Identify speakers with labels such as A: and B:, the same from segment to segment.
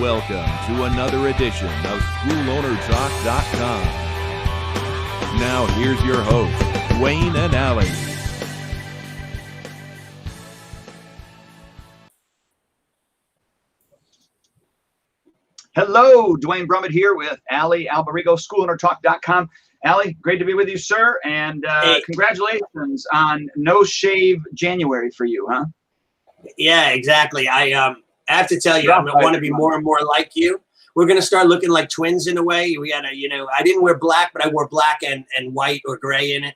A: Welcome to another edition of SchoolOwnerTalk.com. Now here's your host, Duane and Allie.
B: Hello, Duane Brummett here with Allie Albarigo, SchoolOwnerTalk.com. Allie, great to be with you, sir, and congratulations on No Shave January for you, huh?
C: Yeah, exactly. I have to tell you, I want to be more and more like you. We're going to start looking like twins in a way. We got to, I didn't wear black, but I wore black and white or gray in it.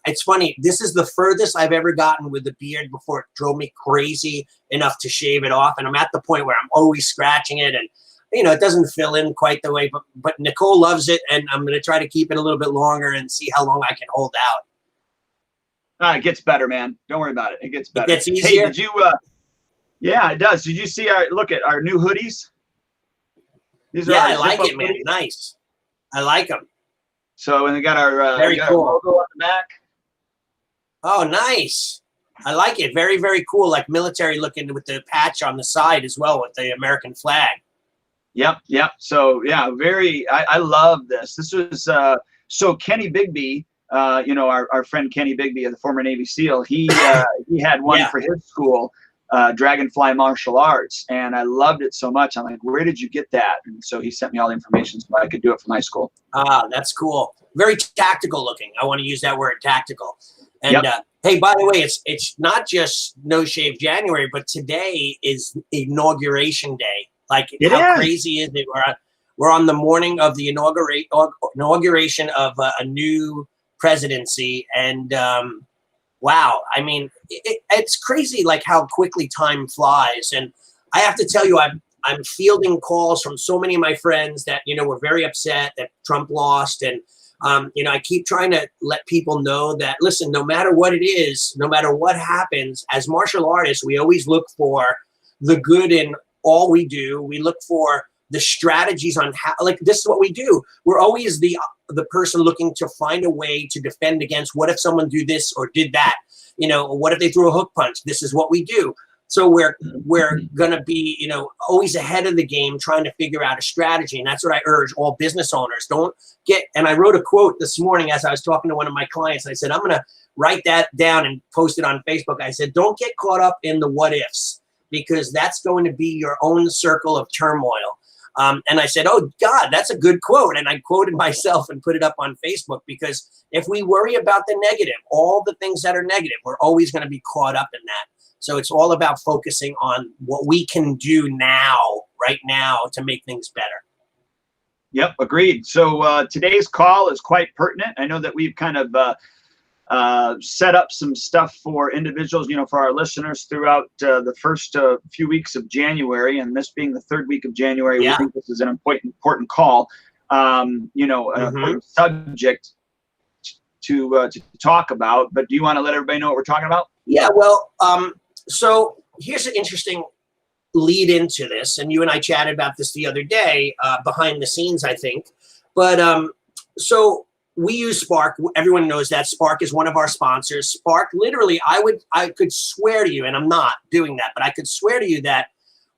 C: It's funny. This is the furthest I've ever gotten with the beard before it drove me crazy enough to shave it off. And I'm at the point where I'm always scratching it. And, it doesn't fill in quite the way, but Nicole loves it. And I'm going to try to keep it a little bit longer and see how long I can hold out.
B: It gets better, man. Don't worry about it. It gets better.
C: It gets easier.
B: Hey, did you, yeah, it does. Did you see look at our new hoodies?
C: These are I like it, man. Hoodies. Nice. I like them.
B: So, and they got our,
C: very cool.
B: Our logo on the back.
C: Oh, nice. I like it. Very, very cool. Like military looking with the patch on the side as well with the American flag.
B: Yep. So, yeah, I love this. This was, so Kenny Bigby, our friend Kenny Bigby, the former Navy SEAL, he had one for his school, Dragonfly Martial Arts, and I loved it so much. I'm like, where did you get that? And so he sent me all the information so I could do it for my school.
C: That's cool. Very tactical looking. I want to use that word, tactical. And hey, by the way, it's not just No Shave January, but today is Inauguration Day. Like, how crazy is it? We're on the morning of the inauguration of a new presidency, and wow, I mean, it's crazy, like how quickly time flies. And I have to tell you, I'm fielding calls from so many of my friends that were very upset that Trump lost, and I keep trying to let people know that, listen, no matter what it is, no matter what happens, as martial artists, we always look for the good in all we do. We look for the strategies on how, like, this is what we do. We're always the person looking to find a way to defend against, what if someone do this or did that? What if they threw a hook punch? This is what we do. So we're going to be, always ahead of the game, trying to figure out a strategy. And that's what I urge all business owners. And I wrote a quote this morning as I was talking to one of my clients. I said, I'm going to write that down and post it on Facebook. I said, don't get caught up in the what ifs, because that's going to be your own circle of turmoil. And I said, oh, God, that's a good quote. And I quoted myself and put it up on Facebook, because if we worry about the negative, all the things that are negative, we're always going to be caught up in that. So it's all about focusing on what we can do right now, to make things better.
B: Yep, agreed. So today's call is quite pertinent. I know that we've kind of set up some stuff for individuals, for our listeners throughout the first few weeks of January, and this being the third week of January, we think this is an important call, an important subject to talk about. But do you want to let everybody know what we're talking about?
C: Yeah, well, so here's an interesting lead into this, and you and I chatted about this the other day, behind the scenes, I think. But so we use Spark. Everyone knows that Spark is one of our sponsors. Spark, literally, I could swear to you, and I'm not doing that, but I could swear to you that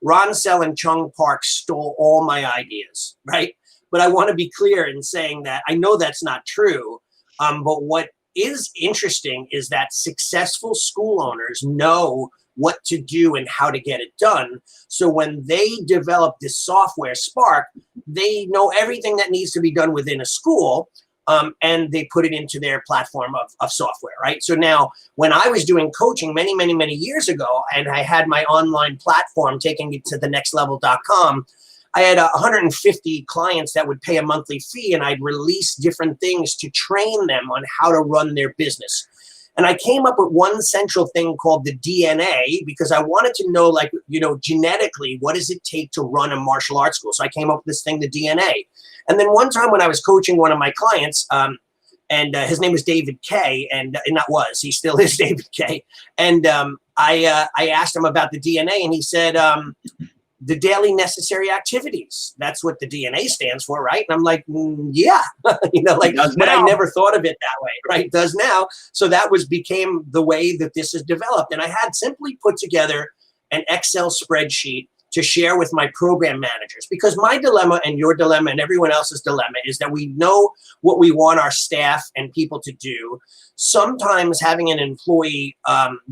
C: Ron Sell and Chung Park stole all my ideas, right? But I want to be clear in saying that I know that's not true. But what is interesting is that successful school owners know what to do and how to get it done. So when they develop this software, Spark, they know everything that needs to be done within a school. And they put it into their platform of software, right? So now, when I was doing coaching many, many, many years ago, and I had my online platform, taking it to the next level.com, I had 150 clients that would pay a monthly fee, and I'd release different things to train them on how to run their business. And I came up with one central thing called the DNA, because I wanted to know, like, genetically, what does it take to run a martial arts school? So I came up with this thing, the DNA. And then one time when I was coaching one of my clients, and his name was David K, and he still is David K. And I asked him about the DNA, and he said, the daily necessary activities. That's what the DNA stands for, right? And I'm like, yeah, but I never thought of it that way, right? It does now. So that became the way that this is developed. And I had simply put together an Excel spreadsheet to share with my program managers, because my dilemma and your dilemma and everyone else's dilemma is that we know what we want our staff and people to do. Sometimes having an employee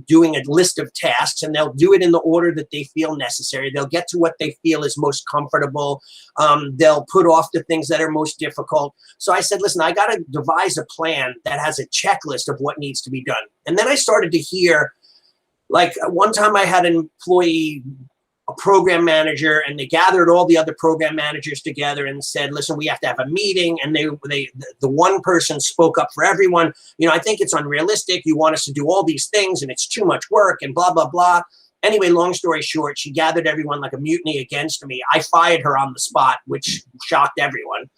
C: doing a list of tasks, and they'll do it in the order that they feel necessary. They'll get to what they feel is most comfortable. They'll put off the things that are most difficult. So I said, listen, I got to devise a plan that has a checklist of what needs to be done. And then I started to hear, like one time I had an employee, a program manager, and they gathered all the other program managers together and said, listen, we have to have a meeting. And the one person spoke up for everyone. You know, I think it's unrealistic. You want us to do all these things and it's too much work and blah, blah, blah. Anyway, long story short, she gathered everyone like a mutiny against me. I fired her on the spot, which shocked everyone.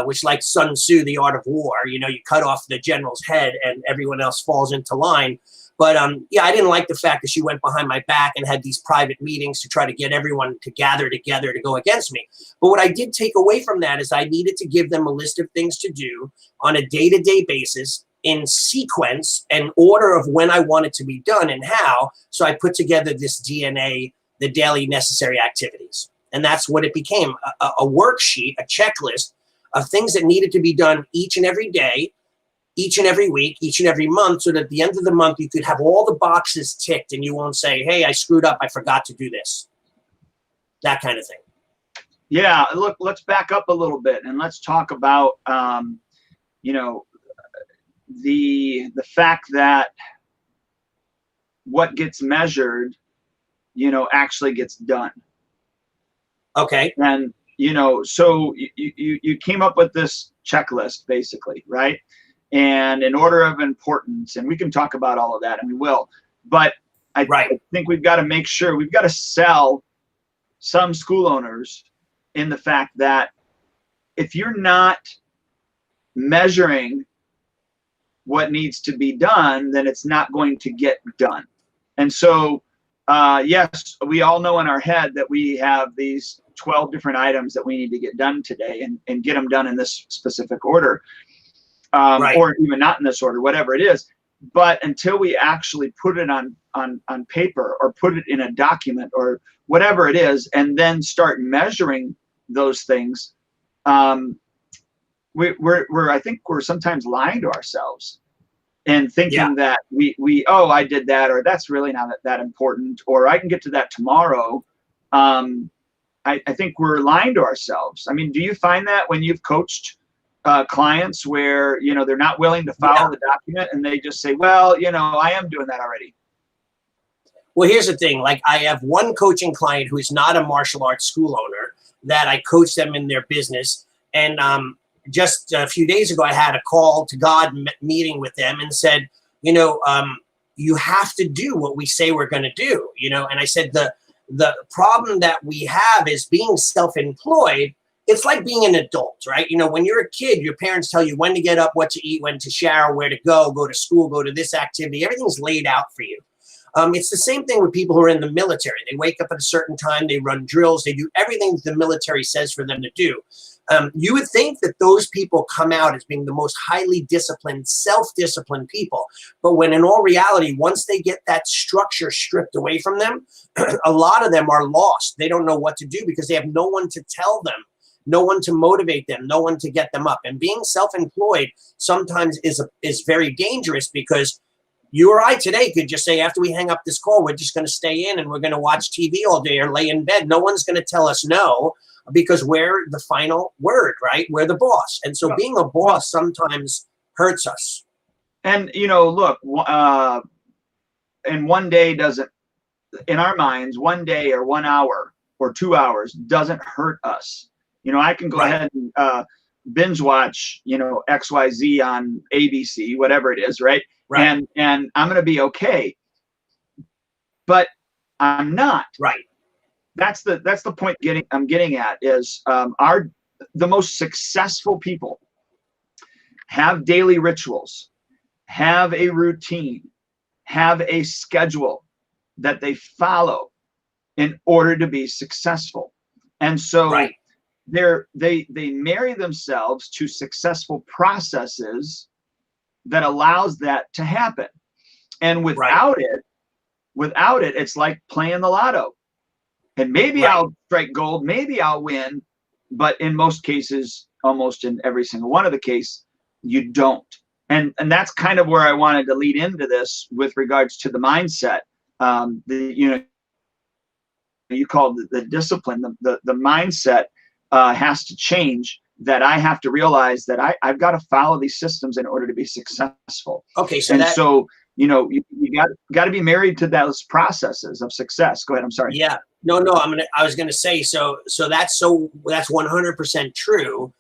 C: Which, like Sun Tzu, the art of war, you know, you cut off the general's head and everyone else falls into line. But yeah, I didn't like the fact that she went behind my back and had these private meetings to try to get everyone to gather together to go against me. But what I did take away from that is I needed to give them a list of things to do on a day-to-day basis in sequence and order of when I want it to be done and how. So I put together this DNA, the daily necessary activities. And that's what it became, a worksheet, a checklist of things that needed to be done each and every day, each and every week, each and every month, so that at the end of the month, you could have all the boxes ticked and you won't say, hey, I screwed up, I forgot to do this. That kind of thing.
B: Yeah, look, let's back up a little bit and let's talk about, you know, the fact that what gets measured, you know, actually gets done.
C: Okay.
B: And, you know, so you came up with this checklist, basically, right? And in order of importance, and we can talk about all of that, and we will, but I think we've got to make sure, we've got to sell some school owners in the fact that if you're not measuring what needs to be done, then it's not going to get done. And so, yes, we all know in our head that we have these 12 different items that we need to get done today and get them done in this specific order. Or even not in this order, whatever it is. But until we actually put it on paper or put it in a document or whatever it is, and then start measuring those things, I think we're sometimes lying to ourselves and thinking that oh, I did that, or that's really not that important, or I can get to that tomorrow. I think we're lying to ourselves. I mean, do you find that when you've coached clients where, you know, they're not willing to follow the document and they just say, well, you know, I am doing that already?
C: Well, here's the thing. Like, I have one coaching client who is not a martial arts school owner that I coach them in their business. And just a few days ago, I had a call to God meeting with them and said, you know, you have to do what we say we're going to do, you know. And I said, the problem that we have is being self-employed. It's like being an adult, right? You know, when you're a kid, your parents tell you when to get up, what to eat, when to shower, where to go to school, go to this activity. Everything's laid out for you. It's the same thing with people who are in the military. They wake up at a certain time, they run drills, they do everything the military says for them to do. You would think that those people come out as being the most highly disciplined, self-disciplined people. But when in all reality, once they get that structure stripped away from them, a lot of them are lost. They don't know what to do because they have no one to tell them, no one to motivate them, no one to get them up. And being self-employed sometimes is very dangerous, because you or I today could just say, after we hang up this call, we're just going to stay in and we're going to watch TV all day or lay in bed. No one's going to tell us no, because we're the final word, right? We're the boss. And so being a boss sometimes hurts us.
B: And, you know, look, and one day doesn't, in our minds, 1 day or 1 hour or 2 hours doesn't hurt us. You know, I can go ahead and binge watch, you know, XYZ on ABC, whatever it is, right? And I'm going to be okay. But I'm not.
C: Right.
B: That's the point I'm getting at is the most successful people have daily rituals, have a routine, have a schedule that they follow in order to be successful. And so they marry themselves to successful processes that allows that to happen. And without it, it's like playing the lotto. And maybe
C: Right.
B: I'll strike gold, maybe I'll win, but in most cases, almost in every single one of the case, you don't. And that's kind of where I wanted to lead into this with regards to the mindset. You called the discipline, the mindset has to change, that I have to realize that I've got to follow these systems in order to be successful.
C: Okay, so
B: And
C: that
B: so, you got to be married to those processes of success. Go ahead. I'm sorry.
C: yeah. No, I was gonna say, so that's 100% true.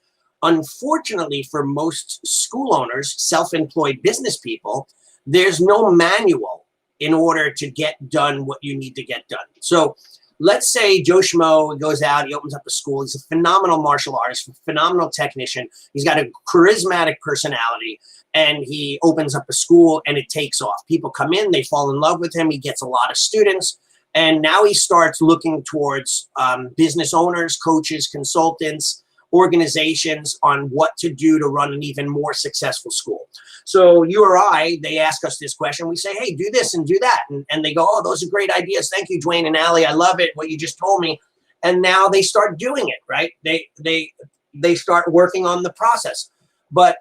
C: Unfortunately, for most school owners, self-employed business people, there's no manual in order to get done what you need to get done. So let's say Joe Schmo goes out, he opens up a school. He's a phenomenal martial artist, phenomenal technician. He's got a charismatic personality, and he opens up a school and it takes off. People come in, they fall in love with him. He gets a lot of students. And now he starts looking towards business owners, coaches, consultants, organizations on what to do to run an even more successful school. So you or I, they ask us this question. We say, hey, do this and do that. And they go, oh, those are great ideas. Thank you, Duane and Allie. I love it, what you just told me. And now they start doing it, right? They start working on the process. But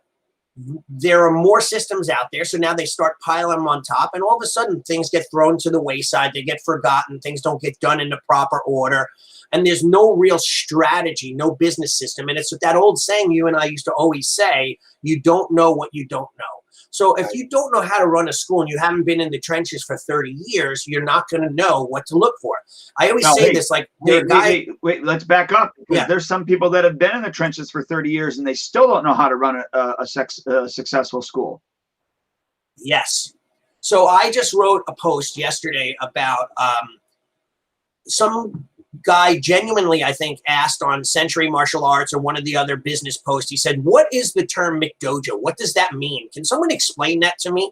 C: there are more systems out there. So now they start piling them on top, and all of a sudden things get thrown to the wayside. They get forgotten. Things don't get done in the proper order. And there's no real strategy, no business system. And it's that old saying you and I used to always say, you don't know what you don't know. So if you don't know how to run a school and you haven't been in the trenches for 30 years, you're not going to know what to look for. I always say this, like,
B: wait, let's back up. Yeah. There's some people that have been in the trenches for 30 years and they still don't know how to run a successful school.
C: Yes. So I just wrote a post yesterday about some guy genuinely, I think, asked on Century Martial Arts or one of the other business posts. He said, what is the term McDojo? What does that mean? Can someone explain that to me?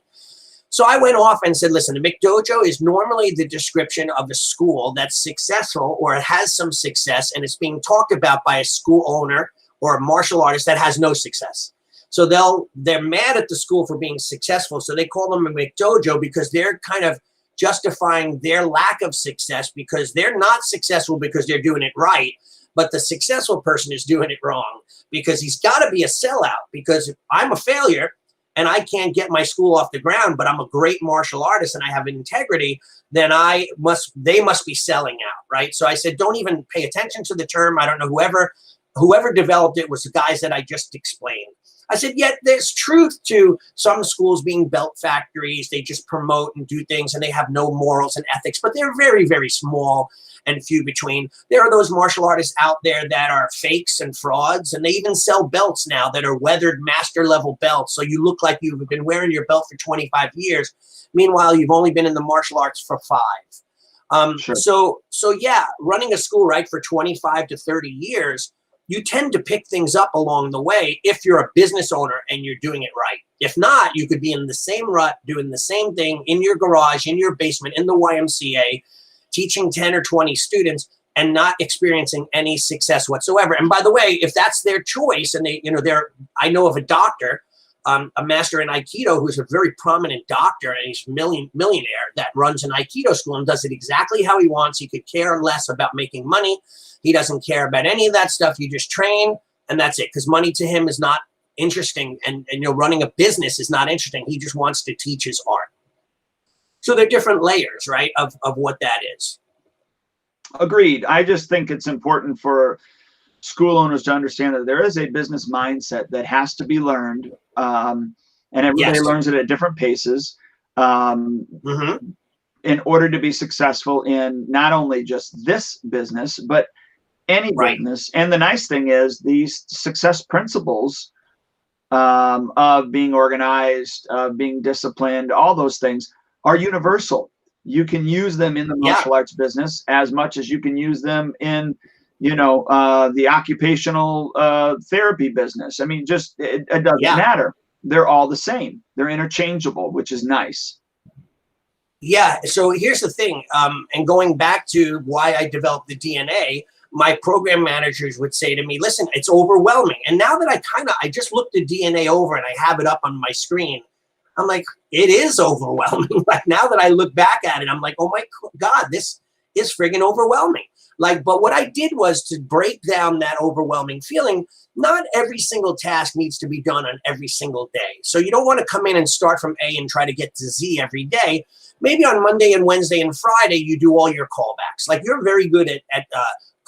C: So I went off and said, listen, a McDojo is normally the description of a school that's successful, or it has some success, and it's being talked about by a school owner or a martial artist that has no success. So they're mad at the school for being successful. So they call them a McDojo because they're kind of justifying their lack of success, because they're not successful because they're doing it right, but the successful person is doing it wrong, because he's got to be a sellout. Because if I'm a failure and I can't get my school off the ground, but I'm a great martial artist and I have integrity, then they must be selling out, right? So I said, don't even pay attention to the term. I don't know, whoever developed it was the guys that I just explained. I said, yet there's truth to some schools being belt factories. They just promote and do things, and they have no morals and ethics, but they're very, very small and few between. There are those martial artists out there that are fakes and frauds, and they even sell belts now that are weathered master level belts. So you look like you've been wearing your belt for 25 years. Meanwhile, you've only been in the martial arts for 5.
B: Sure.
C: So yeah, running a school, right, for 25 to 30 years, you tend to pick things up along the way if you're a business owner and you're doing it right. If not, you could be in the same rut, doing the same thing in your garage, in your basement, in the YMCA, teaching 10 or 20 students and not experiencing any success whatsoever. And by the way, if that's their choice, and I know of a doctor, a master in Aikido, who's a very prominent doctor, and he's a millionaire, that runs an Aikido school and does it exactly how he wants. He could care less about making money. He doesn't care about any of that stuff. You just train, and that's it. Because money to him is not interesting, and running a business is not interesting. He just wants to teach his art. So they're different layers, right, of what that is.
B: Agreed. I just think it's important for school owners to understand that there is a business mindset that has to be learned, and everybody learns it at different paces. In order to be successful in not only just this business, but any business. And the nice thing is these success principles of being organized, of being disciplined, all those things are universal. You can use them in the martial arts business as much as you can use them in, the occupational therapy business. I mean, just it doesn't matter. They're all the same. They're interchangeable, which is nice.
C: Yeah. So here's the thing. And going back to why I developed the DNA, my program managers would say to me, listen, it's overwhelming. And now that I just looked the DNA over and I have it up on my screen, I'm like, it is overwhelming. Like, now that I look back at it, I'm like, oh my God, this is friggin' overwhelming. But what I did was to break down that overwhelming feeling. Not every single task needs to be done on every single day. So you don't want to come in and start from A and try to get to Z every day. Maybe on Monday and Wednesday and Friday, you do all your callbacks. Like, you're very good at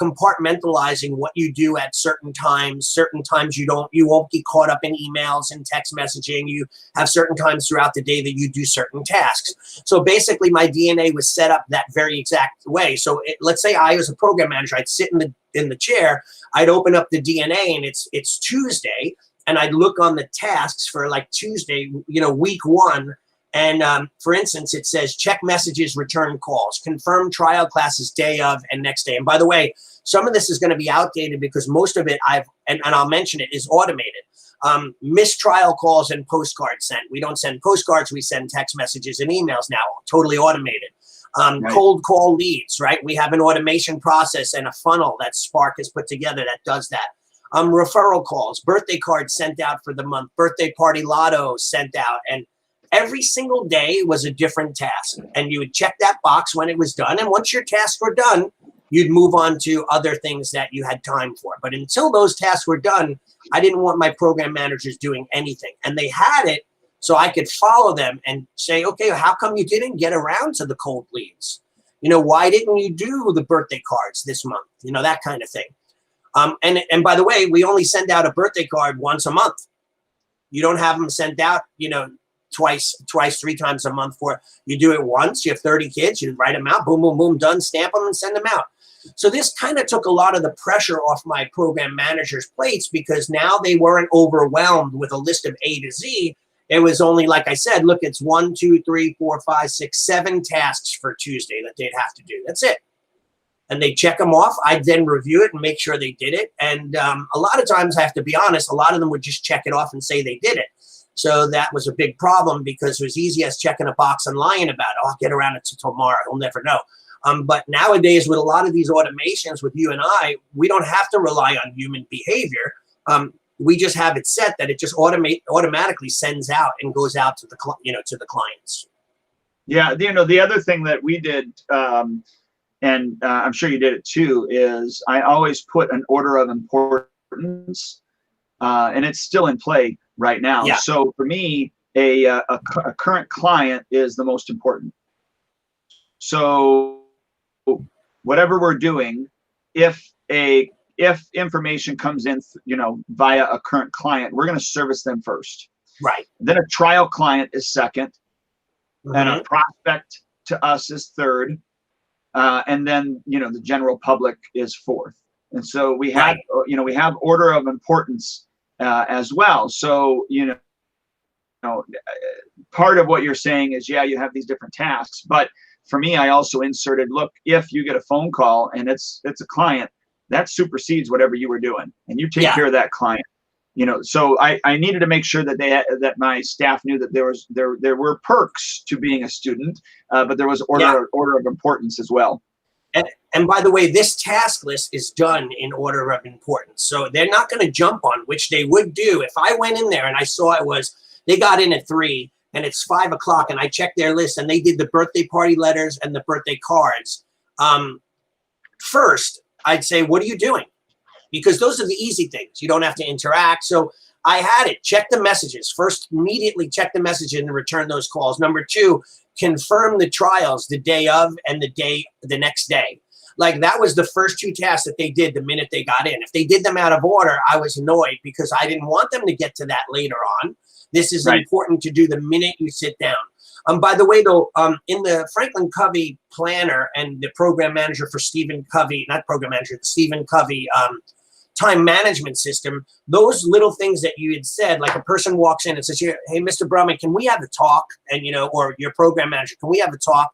C: compartmentalizing what you do at certain times. Certain times you won't get caught up in emails and text messaging. You have certain times throughout the day that you do certain tasks. So basically my DNA was set up that very exact way. So let's say I was a program manager, I'd sit in the chair, I'd open up the DNA and it's Tuesday, and I'd look on the tasks for like Tuesday, week 1. And for instance, it says check messages, return calls, confirm trial classes day of and next day. And by the way, some of this is going to be outdated because most of it and I'll mention it, is automated. Missed trial calls and postcards sent. We don't send postcards, we send text messages and emails now, totally automated. Right. Cold call leads, right? We have an automation process and a funnel that Spark has put together that does that. Referral calls, birthday cards sent out for the month, birthday party lotto sent out, and every single day was a different task. And you would check that box when it was done. And once your tasks were done, you'd move on to other things that you had time for. But until those tasks were done, I didn't want my program managers doing anything. And they had it so I could follow them and say, okay, how come you didn't get around to the cold leads? Why didn't you do the birthday cards this month? That kind of thing. And by the way, we only send out a birthday card once a month. You don't have them sent out, twice, 3 times a month. You do it once, you have 30 kids, you write them out, boom, boom, boom, done, stamp them and send them out. So this kind of took a lot of the pressure off my program managers' plates, because now they weren't overwhelmed with a list of A to Z. It was only, like I said, look, it's 1, 2, 3, 4, 5, 6, 7 tasks for Tuesday that they'd have to do. That's it. And they check them off. I'd then review it and make sure they did it. And a lot of times, I have to be honest, a lot of them would just check it off and say they did it. So that was a big problem, because it was easy as checking a box and lying about it. I'll get around it till tomorrow. We'll never know. But nowadays, with a lot of these automations with you and I, we don't have to rely on human behavior. We just have it set that it just automatically sends out and goes out to the clients.
B: Yeah, the other thing that we did, and I'm sure you did it too, is I always put an order of importance, and it's still in play right now. Yeah. So for me, a current client is the most important. So whatever we're doing, if information comes in, via a current client, we're going to service them first.
C: Right.
B: Then a trial client is second, and a prospect to us is third, and then the general public is fourth. And so we have we have order of importance as well. So part of what you're saying is, yeah, you have these different tasks, but for me, I also inserted, look, if you get a phone call and it's a client, that supersedes whatever you were doing, and you take care of that client. So I needed to make sure that that my staff knew that there were perks to being a student, but there was order of importance as well.
C: And by the way, this task list is done in order of importance. So they're not going to jump on, which they would do. If I went in there and I saw they got in at 3 and it's 5 o'clock and I checked their list and they did the birthday party letters and the birthday cards. First, I'd say, what are you doing? Because those are the easy things. You don't have to interact. So I had it. Check the messages. First, immediately check the message and return those calls. Number 2, confirm the trials the day of and the next day. Like, that was the first 2 tasks that they did the minute they got in. If they did them out of order, I was annoyed because I didn't want them to get to that later on. This is important to do the minute you sit down. By the way, though, in the Franklin Covey planner and the program manager for Stephen Covey, not program manager, the Stephen Covey time management system, those little things that you had said, like a person walks in and says, hey, Mr. Brumman, can we have a talk? And, or your program manager, can we have a talk?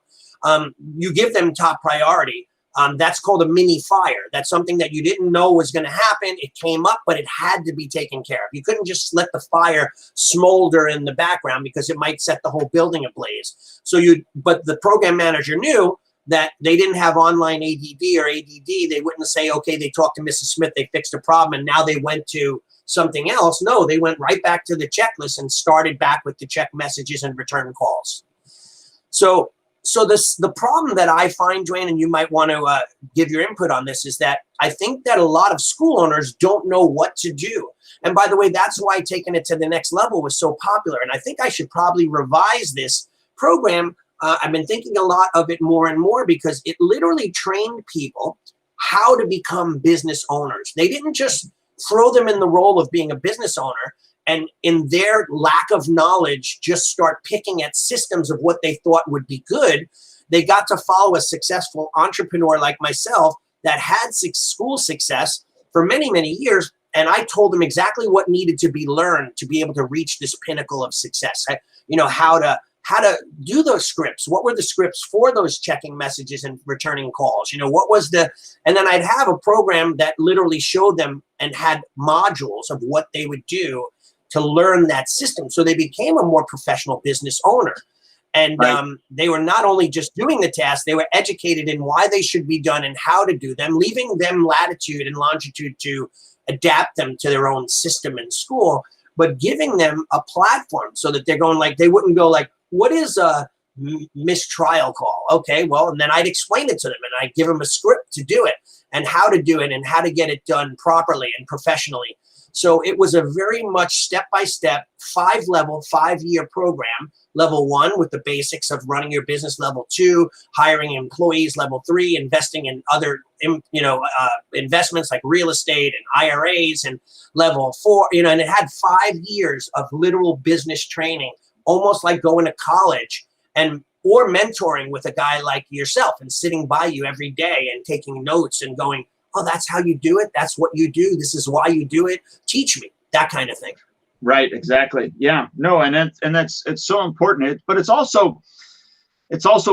C: You give them top priority. That's called a mini fire. That's something that you didn't know was going to happen. It came up, but it had to be taken care of. You couldn't just let the fire smolder in the background because it might set the whole building ablaze. But the program manager knew that they didn't have online ADD or ADD. They wouldn't say, okay, they talked to Mrs. Smith, they fixed a problem, and now they went to something else. No, they went right back to the checklist and started back with the check messages and return calls. So So the problem that I find, Duane, and you might want to give your input on this, is that I think that a lot of school owners don't know what to do. And by the way, that's why taking it to the next level was so popular. And I think I should probably revise this program. I've been thinking a lot of it more and more, because it literally trained people how to become business owners. They didn't just throw them in the role of being a business owner and, in their lack of knowledge, just start picking at systems of what they thought would be good. They got to follow a successful entrepreneur like myself that had school success for many, many years. And I told them exactly what needed to be learned to be able to reach this pinnacle of success. How to do those scripts. What were the scripts for those checking messages and returning calls? What was and then I'd have a program that literally showed them and had modules of what they would do to learn that system. So they became a more professional business owner. And
B: Right.
C: They were not only just doing the tasks, they were educated in why they should be done and how to do them, leaving them latitude and longitude to adapt them to their own system in school, but giving them a platform so that they're going they wouldn't go what is a mistrial call? Okay, well, and then I'd explain it to them, and I'd give them a script to do it and how to do it and how to get it done properly and professionally. So it was a very much step-by-step, 5-level, 5-year program. Level 1 with the basics of running your business. Level 2, hiring employees. Level 3, investing in other, investments like real estate and IRAs. And level 4, and it had 5 years of literal business training, almost like going to college or mentoring with a guy like yourself and sitting by you every day and taking notes and going, oh, that's how you do it. That's what you do. This is why you do it. Teach me, that kind of thing.
B: Right. Exactly. Yeah. No. It's so important. But it's also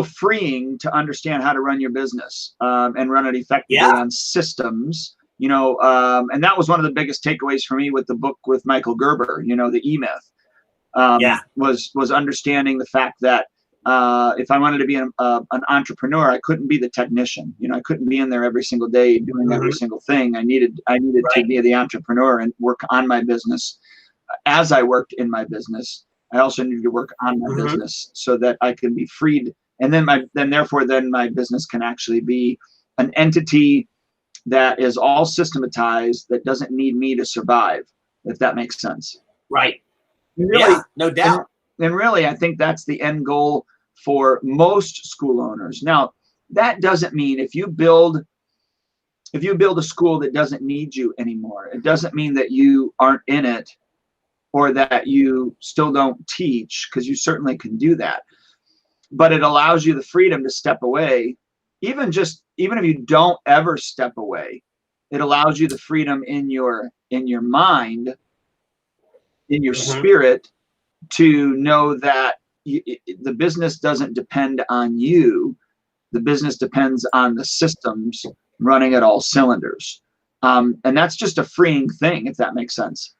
B: freeing to understand how to run your business and run it effectively on systems. And that was one of the biggest takeaways for me with the book with Michael Gerber. The E-Myth was understanding the fact that if I wanted to be an entrepreneur, I couldn't be the technician. I couldn't be in there every single day doing every single thing. I needed to be the entrepreneur and work on my business. As I worked in my business, I also needed to work on my business so that I can be freed. And then my business can actually be an entity that is all systematized, that doesn't need me to survive, if that makes sense.
C: Right.
B: Really,
C: no doubt.
B: And really, I think that's the end goal for most school owners. Now, that doesn't mean if you build a school that doesn't need you anymore, it doesn't mean that you aren't in it or that you still don't teach, because you certainly can do that. But it allows you the freedom to step away. Even if you don't ever step away, it allows you the freedom in your mind, in your spirit, to know that the business doesn't depend on you. The business depends on the systems running at all cylinders. And that's just a freeing thing, if that makes sense.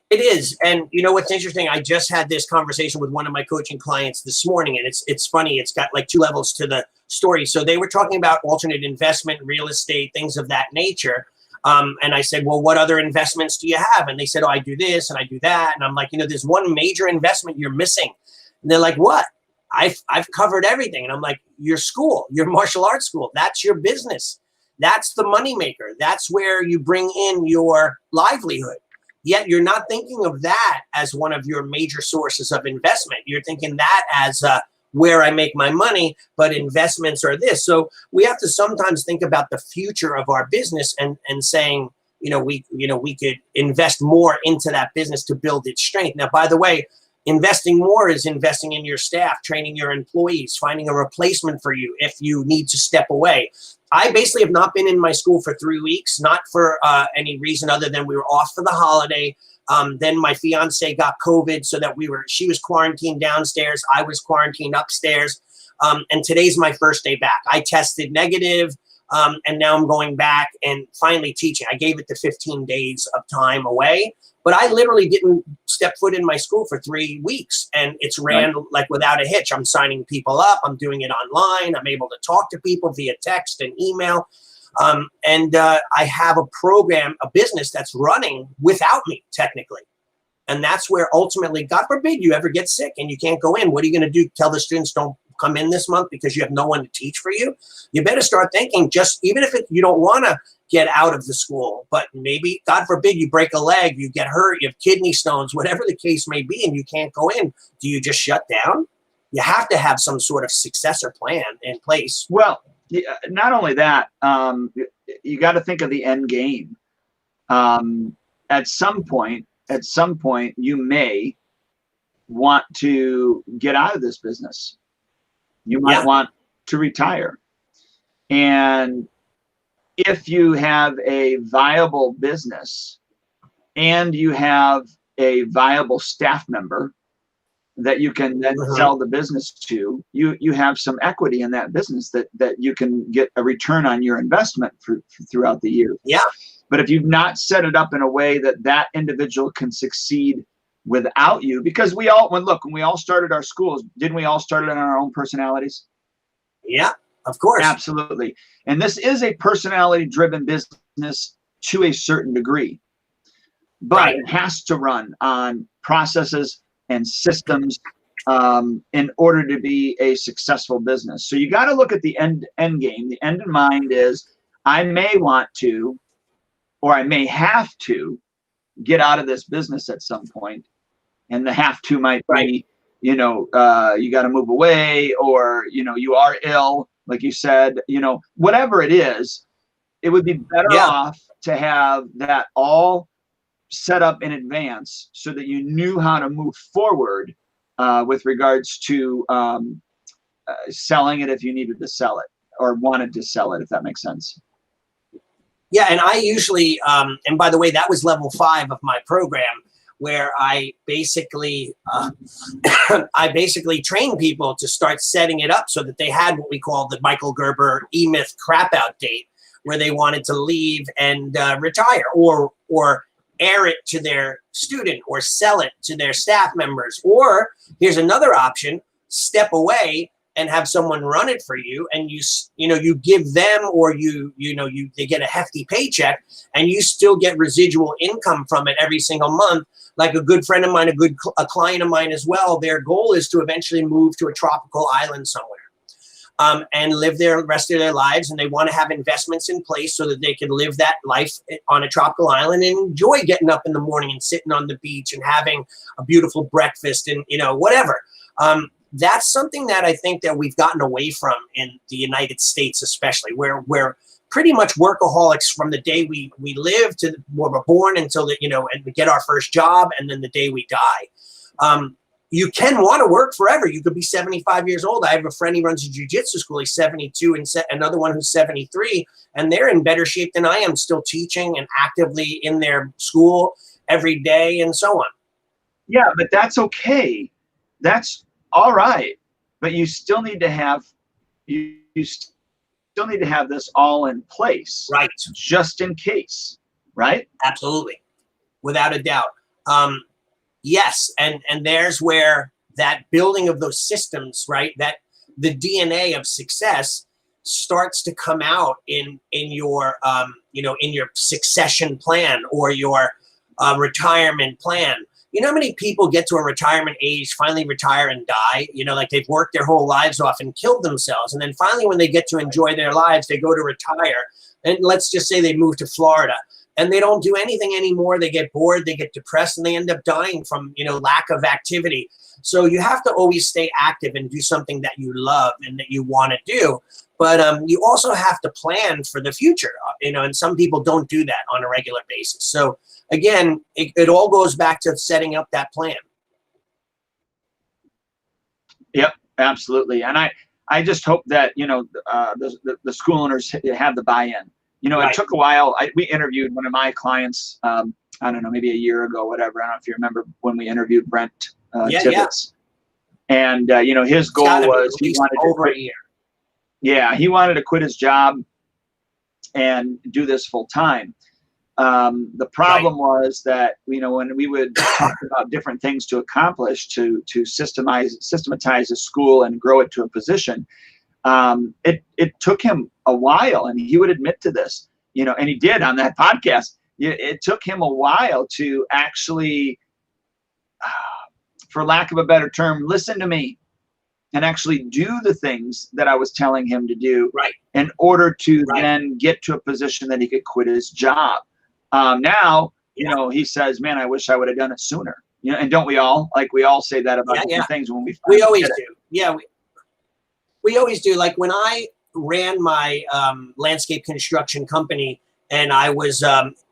C: It is. And what's interesting, I just had this conversation with one of my coaching clients this morning, and it's funny. It's got 2 levels to the story. So they were talking about alternate investment, real estate, things of that nature. And I said, well, what other investments do you have? And they said, oh, I do this and I do that. And I'm like, there's one major investment you're missing. And they're like, what? I've covered everything. And I'm like, your school, your martial arts school, that's your business. That's the moneymaker. That's where you bring in your livelihood. Yet you're not thinking of that as one of your major sources of investment. You're thinking that as where I make my money, but investments are this. So we have to sometimes think about the future of our business and saying, we could invest more into that business to build its strength. Now, by the way, investing more is investing in your staff, training your employees, finding a replacement for you if you need to step away. I basically have not been in my school for 3 weeks, not for any reason other than we were off for the holiday. Then my fiance got COVID, so that she was quarantined downstairs. I was quarantined upstairs. And today's my first day back. I tested negative, and now I'm going back and finally teaching. I gave it the 15 days of time away, but I literally didn't step foot in my school for 3 weeks, and it's ran without a hitch. I'm signing people up. I'm doing it online. I'm able to talk to people via text and email. And I have a program, a business that's running without me, technically. And that's where ultimately, God forbid you ever get sick and you can't go in. What are you going to do? Tell the students don't come in this month because you have no one to teach for you? You better start thinking, just even if you don't want to get out of the school, but maybe, God forbid, you break a leg, you get hurt, you have kidney stones, whatever the case may be, and you can't go in. Do you just shut down? You have to have some sort of successor plan in place.
B: Well, not only that, you got to think of the end game. At some point, you may want to get out of this business. You might want to retire. And if you have a viable business and you have a viable staff member that you can then sell the business to, you have some equity in that business that you can get a return on your investment throughout the year.
C: Yeah.
B: But if you've not set it up in a way that individual can succeed without you, because when we all started our schools, didn't we all start it on our own personalities?
C: Yeah, of course.
B: Absolutely. And this is a personality driven business to a certain degree, but it has to run on processes and systems in order to be a successful business. So you got to look at the end game. The end in mind is, I may want to, or I may have to get out of this business at some point. And the have to might be, you got to move away, or, you are ill, like you said, whatever it is, it would be better off to have that all set up in advance so that you knew how to move forward with regards to selling it if you needed to sell it or wanted to sell it, if that makes sense.
C: Yeah, and I usually, and by the way, that was level 5 of my program, where I basically train people to start setting it up so that they had what we call the Michael Gerber E-Myth crap out date, where they wanted to leave and retire, or air it to their student, or sell it to their staff members. Or here's another option: step away and have someone run it for you, and you give them, or they get a hefty paycheck, and you still get residual income from it every single month. Like a good friend of mine, a client of mine as well, their goal is to eventually move to a tropical island somewhere and live there the rest of their lives. And they want to have investments in place so that they can live that life on a tropical island and enjoy getting up in the morning and sitting on the beach and having a beautiful breakfast and, whatever. That's something that I think that we've gotten away from in the United States, especially, where we're pretty much workaholics from the day we live to when we're born until and we get our first job, and then the day we die. You can want to work forever. You could be 75 years old. I have a friend, he runs a jiu-jitsu school. He's 72, and another one who's 73, and they're in better shape than I am, still teaching and actively in their school every day and so on.
B: Yeah, but that's okay. That's all right. But you still need to have still need to have this all in place,
C: right?
B: Just in case, right?
C: Absolutely, without a doubt. Yes, and there's where that building of those systems, right? That the DNA of success starts to come out in your in your succession plan or your retirement plan. You know how many people get to a retirement age, finally retire and die? Like they've worked their whole lives off and killed themselves. And then finally, when they get to enjoy their lives, they go to retire. And let's just say they move to Florida and they don't do anything anymore. They get bored, they get depressed, and they end up dying from, lack of activity. So you have to always stay active and do something that you love and that you want to do. But you also have to plan for the future, and some people don't do that on a regular basis. So again, it all goes back to setting up that plan.
B: Yep, absolutely. And I just hope that, the school owners have the buy-in. It took a while. We interviewed one of my clients, I don't know, maybe a year ago, whatever. I don't know if you remember when we interviewed Brent Tibbetts. And, his goal was he wanted
C: over a year.
B: Yeah, he wanted to quit his job and do this full time. The problem was that, when we would talk about different things to accomplish to systematize a school and grow it to a position, it took him a while, and he would admit to this, and he did on that podcast. It took him a while to actually for lack of a better term, listen to me and actually do the things that I was telling him to do in order to then get to a position that he could quit his job. Now, you know, he says, man, I wish I would have done it sooner. You know, and don't we all? Like, we all say that about different things when we
C: always do. Yeah, we always do. Like when I ran my landscape construction company and I was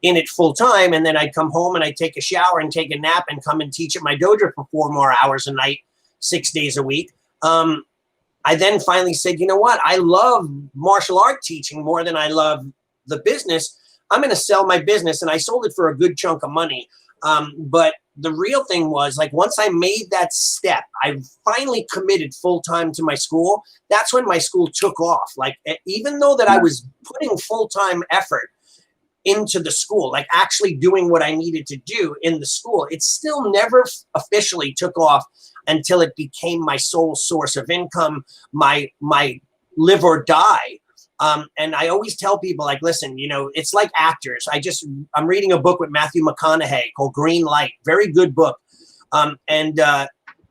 C: in it full time, and then I'd come home and I'd take a shower and take a nap and come and teach at my dojo for 4 more hours a night, 6 days a week. I then finally said, you know what? I love martial art teaching more than I love the business. I'm going to sell my business. And I sold it for a good chunk of money. But the real thing was, like, once I made that step, I finally committed full time to my school. That's when my school took off. Like, even though that I was putting full time effort into the school, like actually doing what I needed to do in the school, it still never officially took off until it became my sole source of income, my live or die. And I always tell people, like, listen, you know, it's like actors. I'm reading a book with Matthew McConaughey called Green Light. Very good book. And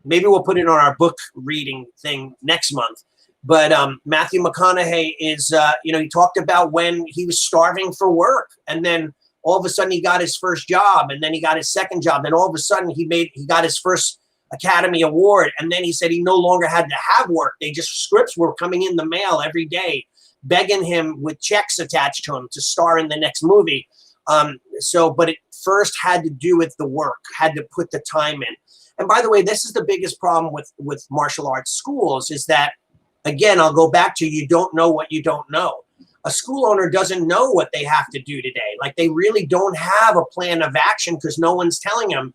C: maybe we'll put it on our book reading thing next month. But Matthew McConaughey is, you know, he talked about when he was starving for work, and then all of a sudden he got his first job, and then he got his second job. Then all of a sudden he got his first Academy Award. And then he said he no longer had to have work. Scripts were coming in the mail every day, begging him with checks attached to him to star in the next movie. But it first had to do with the work, had to put the time in. And by the way, this is the biggest problem with martial arts schools, is that, again, I'll go back to, you don't know what you don't know. A school owner doesn't know what they have to do today. Like, they really don't have a plan of action because no one's telling them.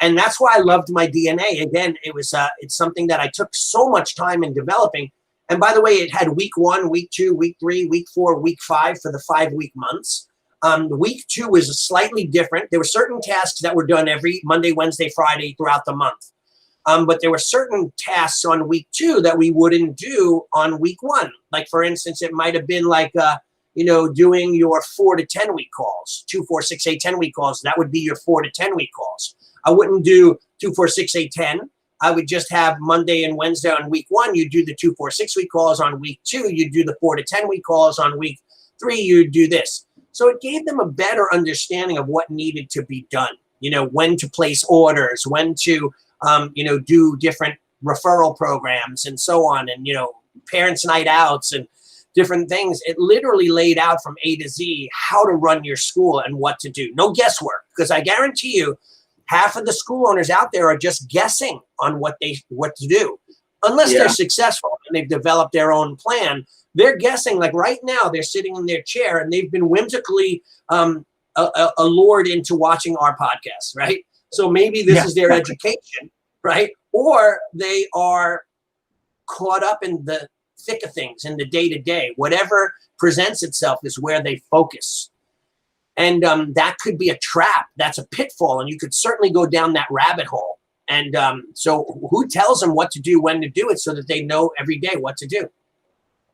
C: And that's why I loved my DNA. Again, it's something that I took so much time in developing. And by the way, it had week 1, week 2, week 3, week 4, week 5 for the 5-week months. Week 2 was slightly different. There were certain tasks that were done every Monday, Wednesday, Friday throughout the month. But there were certain tasks on week 2 that we wouldn't do on week 1. Like, for instance, it might have been like, you know, doing your 4 to 10 week calls, 2, 4, 6, 8, 10 week calls. That would be your 4 to 10 week calls. I wouldn't do 2, 4, 6, 8, 10. I would just have Monday and Wednesday on week 1. You do the 2, 4, 6 week calls on week 2. You do the 4 to 10 week calls on week 3. You do this. So it gave them a better understanding of what needed to be done. You know, when to place orders, when to, you know, do different referral programs and so on. And, you know, parents' night outs and different things. It literally laid out from A to Z how to run your school and what to do. No guesswork, because I guarantee you, half of the school owners out there are just guessing on what to do. Unless they're successful and they've developed their own plan, they're guessing. Like right now, they're sitting in their chair and they've been whimsically allured into watching our podcast, right? So maybe this is their education, right? Or they are caught up in the thick of things, in the day-to-day. Whatever presents itself is where they focus. And that could be a trap. That's a pitfall. And you could certainly go down that rabbit hole. And so who tells them what to do, when to do it, so that they know every day what to do?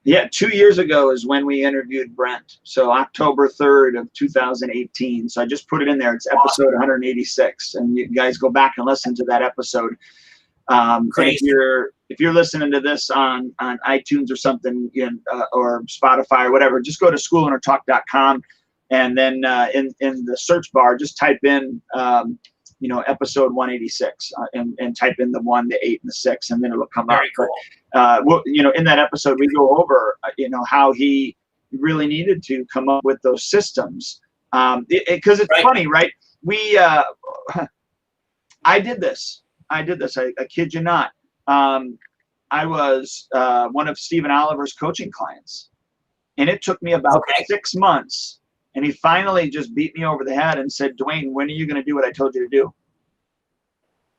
B: Yeah, 2 years ago is when we interviewed Brent. So October 3rd of 2018. So I just put it in there. It's episode 186. And you guys go back and listen to that episode.
C: Crazy.
B: If you're listening to this on iTunes or something, or Spotify or whatever, just go to schoolownertalk.com. And then in the search bar, just type in, episode 186 and type in the 1, the 8, and the 6, and then it'll come up.
C: Very cool.
B: But, in that episode, we go over, how he really needed to come up with those systems. Because it's funny, right? I did this. I kid you not. I was one of Stephen Oliver's coaching clients. And it took me about 6 months. And he finally just beat me over the head and said, Duane, when are you going to do what I told you to do?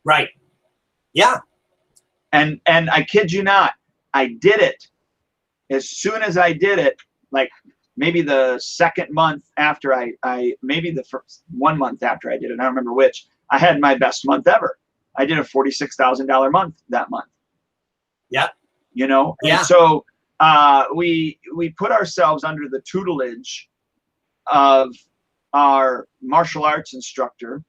C: Right. Yeah.
B: And I kid you not, I did it. As soon as I did it, like maybe the second month after maybe the first 1 month after I did it, I don't remember which, I had my best month ever. I did a $46,000 month that month.
C: Yeah.
B: Yeah. And so we put ourselves under the tutelage of our martial arts instructor,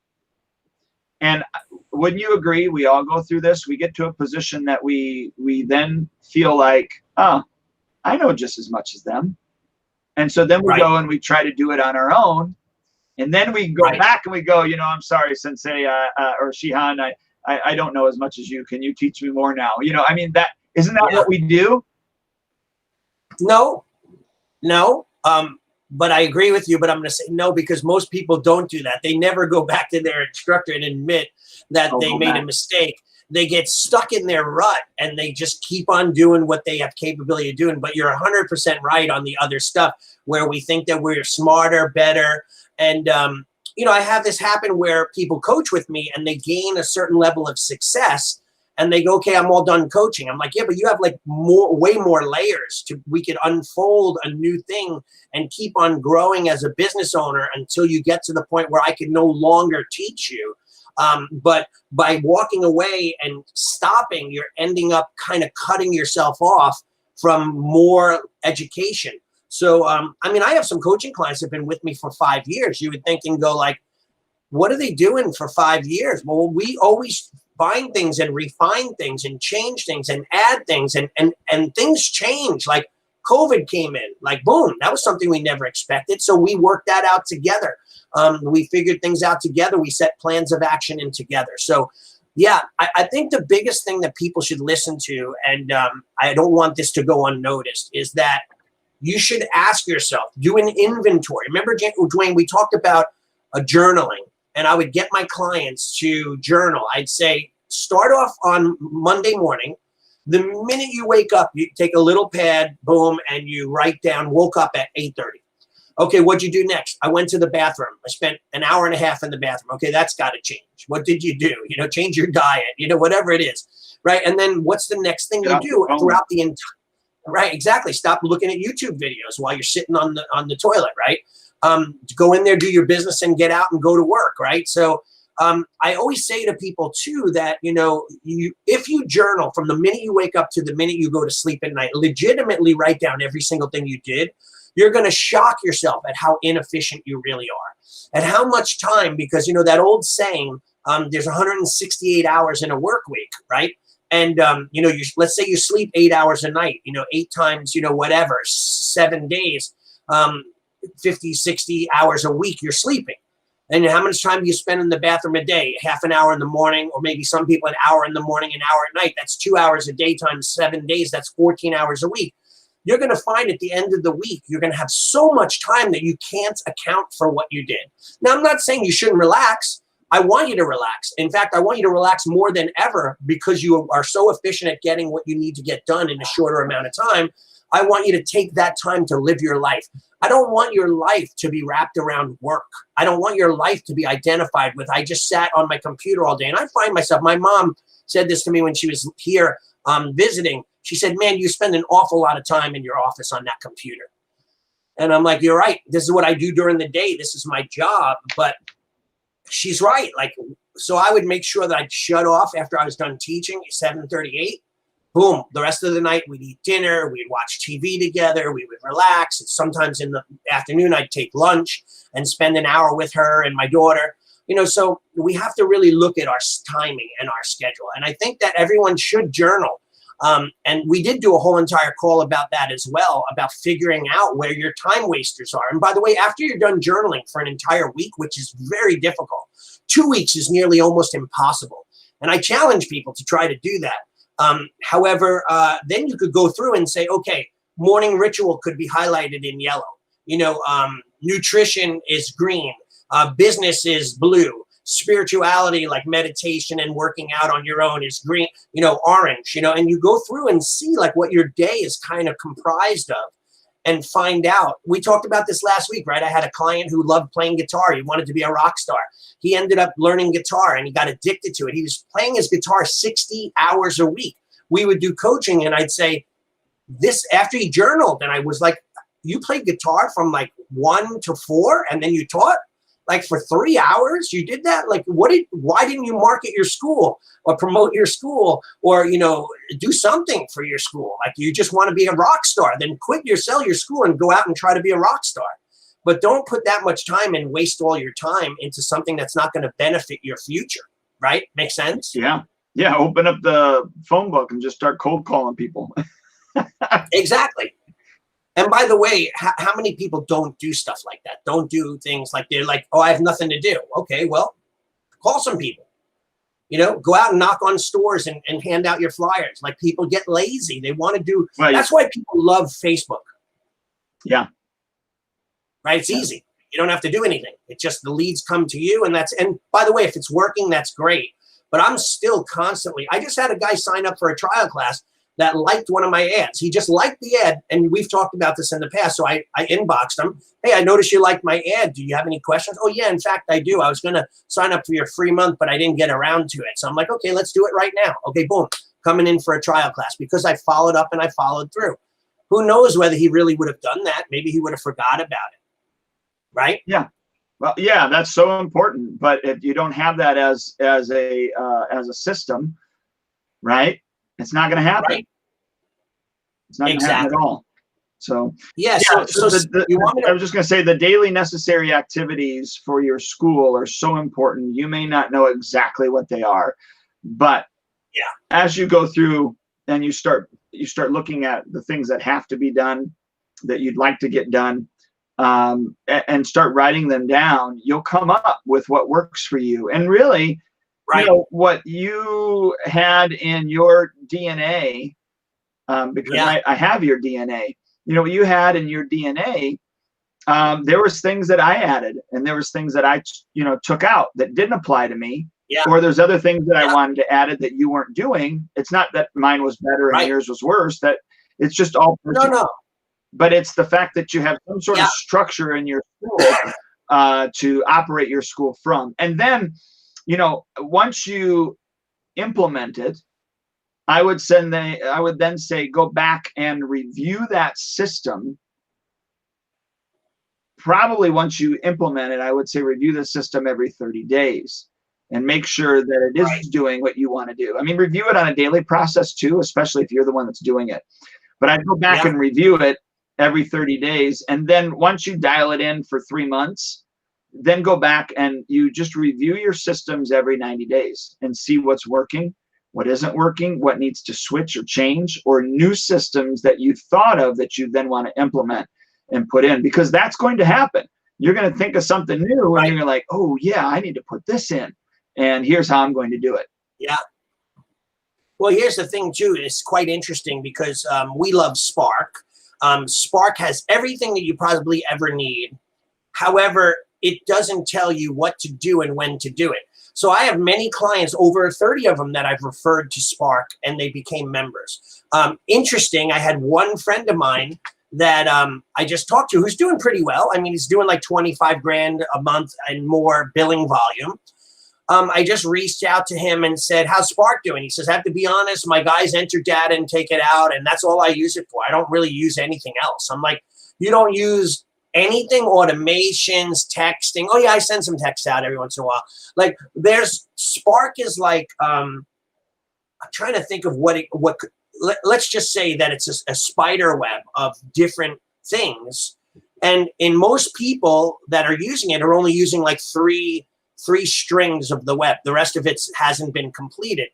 B: And wouldn't you agree? We all go through this. We get to a position that we then feel like, oh, I know just as much as them. And so then we go and we try to do it on our own. And then we go back and we go, you know, I'm sorry, Sensei or Shihan, I don't know as much as you. Can you teach me more now? You know, I mean, isn't that what we do?
C: No. But I agree with you, but I'm going to say no, because most people don't do that. They never go back to their instructor and admit that they made a mistake. They get stuck in their rut and they just keep on doing what they have capability of doing. But you're 100% right on the other stuff where we think that we're smarter, better. And, you know, I have this happen where people coach with me and they gain a certain level of success and they go, okay, I'm all done coaching. I'm like, yeah, but you have like way more layers we could unfold a new thing and keep on growing as a business owner until you get to the point where I can no longer teach you. But by walking away and stopping, you're ending up kind of cutting yourself off from more education. So, I mean, I have some coaching clients that have been with me for 5 years. You would think and go like, what are they doing for 5 years? Well, we always find things and refine things and change things and add things and things change. Like COVID came in, like boom, that was something we never expected. So we worked that out together. We figured things out together. We set plans of action in together. So yeah, I think the biggest thing that people should listen to, and I don't want this to go unnoticed, is that you should ask yourself, do an inventory. Remember, Duane, we talked about journaling, and I would get my clients to journal. I'd say, start off on Monday morning. The minute you wake up, you take a little pad, boom, and you write down, woke up at 8:30. Okay, what'd you do next? I went to the bathroom. I spent an hour and a half in the bathroom. Okay, that's got to change. What did you do? You know, change your diet, you know, whatever it is, right? And then what's the next thing you do throughout the entire, right? Exactly. Stop looking at YouTube videos while you're sitting on the toilet, right? Go in there, do your business, and get out and go to work, right? So I always say to people too that, you know, if you journal from the minute you wake up to the minute you go to sleep at night, legitimately write down every single thing you did, you're going to shock yourself at how inefficient you really are, at how much time, because, you know, that old saying, there's 168 hours in a work week, right? And, you know, let's say you sleep 8 hours a night, you know, 8 times, you know, whatever, 7 days, 50, 60 hours a week you're sleeping. And how much time do you spend in the bathroom a day? Half an hour in the morning, or maybe some people an hour in the morning, an hour at night. That's 2 hours a day times 7 days. That's 14 hours a week. You're going to find at the end of the week, you're going to have so much time that you can't account for what you did. Now, I'm not saying you shouldn't relax. I want you to relax. In fact, I want you to relax more than ever because you are so efficient at getting what you need to get done in a shorter amount of time. I want you to take that time to live your life. I don't want your life to be wrapped around work. I don't want your life to be identified with, I just sat on my computer all day. And I find myself, my mom said this to me when she was here visiting. She said, man, you spend an awful lot of time in your office on that computer. And I'm like, you're right. This is what I do during the day. This is my job. But she's right. Like, so I would make sure that I'd shut off after I was done teaching at 7:38. Boom. The rest of the night, we'd eat dinner. We'd watch TV together. We would relax. And sometimes in the afternoon, I'd take lunch and spend an hour with her and my daughter. You know, so we have to really look at our timing and our schedule. And I think that everyone should journal. And we did do a whole entire call about that as well, about figuring out where your time wasters are. And by the way, after you're done journaling for an entire week, which is very difficult, 2 weeks is nearly almost impossible. And I challenge people to try to do that. However, then you could go through and say, okay, morning ritual could be highlighted in yellow. You know, nutrition is green, business is blue, spirituality like meditation and working out on your own is green, you know, orange, you know, and you go through and see like what your day is kind of comprised of and find out. We talked about this last week, right? I had a client who loved playing guitar. He wanted to be a rock star. He ended up learning guitar and he got addicted to it. He was playing his guitar 60 hours a week. We would do coaching and I'd say this after he journaled. And I was like, you played guitar from like 1 to 4 and then you taught? Like for 3 hours, you did that? Like why didn't you market your school or promote your school or, you know, do something for your school? Like you just want to be a rock star, then sell your school and go out and try to be a rock star. But don't put that much time and waste all your time into something that's not going to benefit your future. right? Makes sense?
B: Yeah. Yeah. Open up the phone book and just start cold calling people.
C: Exactly. And by the way, how many people don't do stuff like that? Don't do things like they're like, oh, I have nothing to do. Okay, well, call some people. You know, go out and knock on stores and hand out your flyers. Like, people get lazy. They want to do,
B: Well,
C: that's why people love Facebook.
B: Yeah.
C: Right? It's easy. You don't have to do anything. It's just the leads come to you, and by the way, if it's working, that's great. But I'm still constantly, I just had a guy sign up for a trial class that liked one of my ads. He just liked the ad, and we've talked about this in the past, so I inboxed him. Hey, I noticed you liked my ad. Do you have any questions? Oh, yeah, in fact, I do. I was going to sign up for your free month, but I didn't get around to it. So I'm like, okay, let's do it right now. Okay, boom, coming in for a trial class because I followed up and I followed through. Who knows whether he really would have done that? Maybe he would have forgot about it, right?
B: Yeah. Well, yeah, that's so important. But if you don't have that as a system, right, it's not going to happen. Right. It's not going to happen at all. So
C: yeah.
B: I
C: So
B: was just going to say the daily necessary activities for your school are so important. You may not know exactly what they are, but
C: yeah,
B: as you go through and you start looking at the things that have to be done, that you'd like to get done, and start writing them down, you'll come up with what works for you. And really,
C: right,
B: you know, what you had in your DNA, because I have your DNA. You know, what you had in your DNA, there was things that I added, and there was things that I, took out that didn't apply to me.
C: Yeah.
B: Or there's other things that I wanted to add that you weren't doing. It's not that mine was better and yours was worse. That it's just all personal.
C: No.
B: But it's the fact that you have some sort of structure in your school to operate your school from. And then, once you implement it, I would then say, go back and review that system. Probably once you implement it, I would say review the system every 30 days and make sure that it is doing what you want to do. I mean, review it on a daily process too, especially if you're the one that's doing it. But I'd go back and review it every 30 days. And then once you dial it in for 3 months, then go back and you just review your systems every 90 days and see what's working, what isn't working, what needs to switch or change, or new systems that you thought of that you then want to implement and put in, because that's going to happen. You're going to think of something new and you're like, oh yeah, I need to put this in, and here's how I'm going to do it.
C: Yeah. Well, here's the thing too. It's quite interesting because we love Spark. Spark has everything that you probably ever need. However, it doesn't tell you what to do and when to do it. So I have many clients, over 30 of them, that I've referred to Spark, and they became members. Interesting. I had one friend of mine that I just talked to who's doing pretty well. I mean, he's doing like 25 grand a month and more billing volume. I just reached out to him and said, how's Spark doing? He says, I have to be honest, my guys enter data and take it out, and that's all I use it for. I don't really use anything else. I'm like, you don't use anything? Automations, texting? Oh yeah, I send some texts out every once in a while. Like, Spark is like, I'm trying to think of let's just say that it's a spider web of different things. And in most people that are using it are only using like three strings of the web. The rest of it hasn't been completed.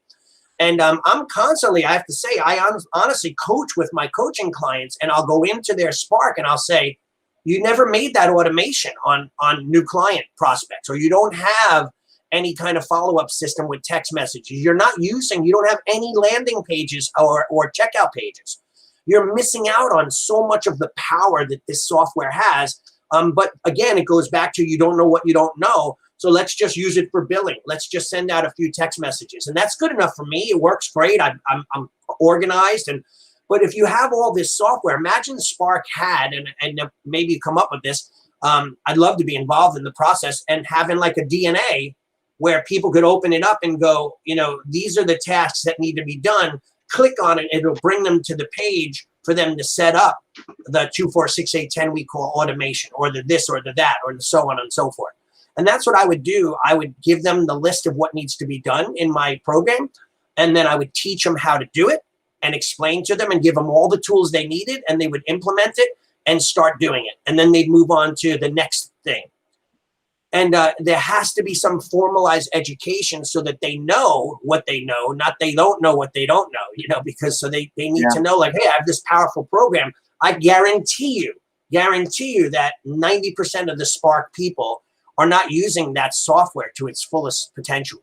C: And I'm constantly, I have to say, I honestly coach with my coaching clients, and I'll go into their Spark and I'll say, you never made that automation on new client prospects, or you don't have any kind of follow-up system with text messages. You don't have any landing pages or checkout pages. You're missing out on so much of the power that this software has. But again, it goes back to, you don't know what you don't know. So let's just use it for billing. Let's just send out a few text messages. And that's good enough for me. It works great. I'm organized. But if you have all this software, imagine Spark had, and maybe come up with this, I'd love to be involved in the process, and having like a DNA where people could open it up and go, these are the tasks that need to be done. Click on it. It'll bring them to the page for them to set up the 2, 4, 6, 8, 10 we call automation, or the this or the that, or the so on and so forth. And that's what I would do. I would give them the list of what needs to be done in my program, and then I would teach them how to do it and explain to them and give them all the tools they needed, and they would implement it and start doing it. And then they'd move on to the next thing. And there has to be some formalized education so that they know what they know, not they don't know what they don't know, because so they need to know, like, hey, I have this powerful program. I guarantee you that 90% of the Spark people are not using that software to its fullest potential.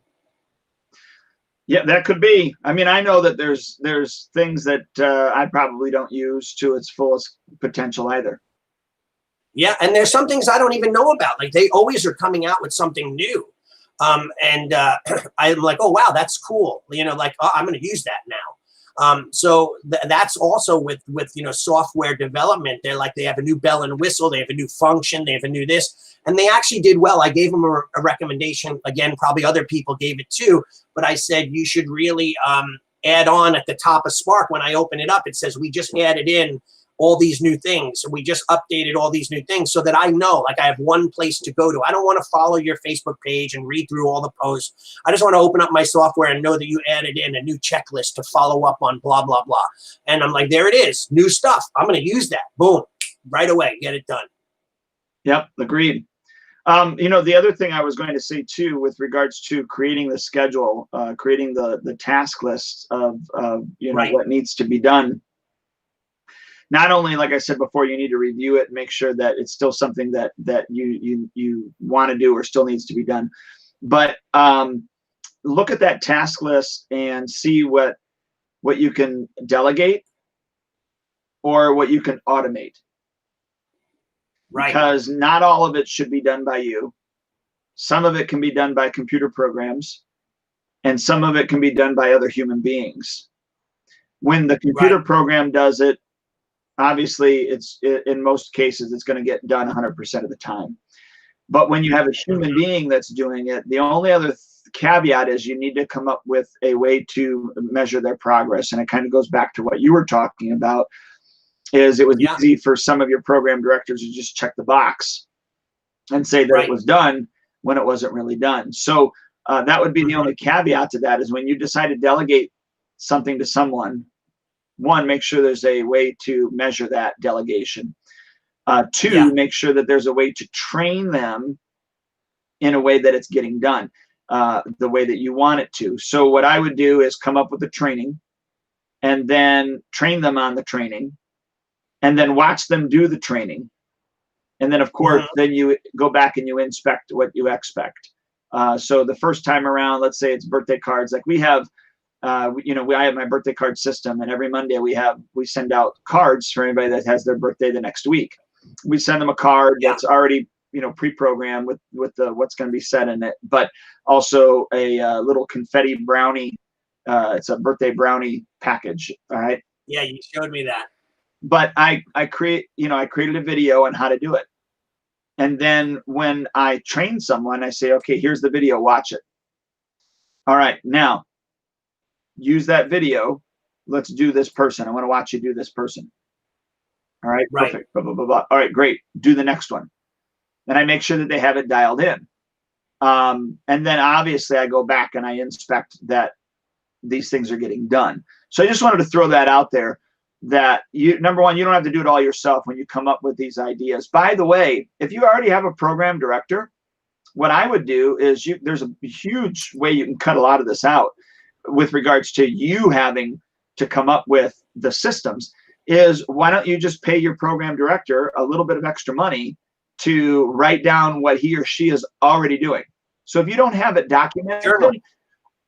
B: Yeah, that could be. I mean, I know that there's things that I probably don't use to its fullest potential either.
C: Yeah, and there's some things I don't even know about. Like, they always are coming out with something new. And I'm like, oh, wow, that's cool. Like, oh, I'm going to use that now. So that's also with software development. They're like, they have a new bell and whistle. They have a new function. They have a new this. And they actually did well. I gave them a recommendation. Again, probably other people gave it too. But I said, you should really add on at the top of Spark. When I open it up, it says, we just added in all these new things. We just updated all these new things so that I know, like, I have one place to go to. I don't want to follow your Facebook page and read through all the posts. I just want to open up my software and know that you added in a new checklist to follow up on blah, blah, blah. And I'm like, there it is, new stuff. I'm going to use that. Boom, right away, get it done. Yep,
B: agreed. The other thing I was going to say too, with regards to creating the schedule, creating the task list of what needs to be done. Not only, like I said before, you need to review it and make sure that it's still something that you want to do or still needs to be done, but look at that task list and see what you can delegate or what you can automate.
C: Right.
B: Because not all of it should be done by you. Some of it can be done by computer programs, and some of it can be done by other human beings. When the computer program does it, obviously, in most cases, it's going to get done 100% of the time. But when you have a human being that's doing it, the only other caveat is you need to come up with a way to measure their progress. And it kind of goes back to what you were talking about, is it was easy for some of your program directors to just check the box and say that it was done when it wasn't really done. So that would be the only caveat to that, is when you decide to delegate something to someone, one, make sure there's a way to measure that delegation. Two, make sure that there's a way to train them in a way that it's getting done the way that you want it to. So what I would do is come up with the training and then train them on the training and then watch them do the training. And then, of course, then you go back and you inspect what you expect. So the first time around, let's say it's birthday cards, like we have, I have my birthday card system, and every Monday we send out cards for anybody that has their birthday the next week. We send them a card that's already, pre-programmed with the what's going to be said in it, but also a little confetti brownie. It's a birthday brownie package. All right.
C: Yeah, you showed me that.
B: But I created a video on how to do it, and then when I train someone, I say, okay, here's the video, watch it. All right, now use that video. Let's do this person. I want to watch you do this person. All right, perfect. Blah, blah, blah, blah. All right, great. Do the next one. Then I make sure that they have it dialed in. And then obviously I go back and I inspect that these things are getting done. So I just wanted to throw that out there, that number one, you don't have to do it all yourself when you come up with these ideas. By the way, if you already have a program director, what I would do is there's a huge way you can cut a lot of this out with regards to you having to come up with the systems, is why don't you just pay your program director a little bit of extra money to write down what he or she is already doing. So if you don't have it documented,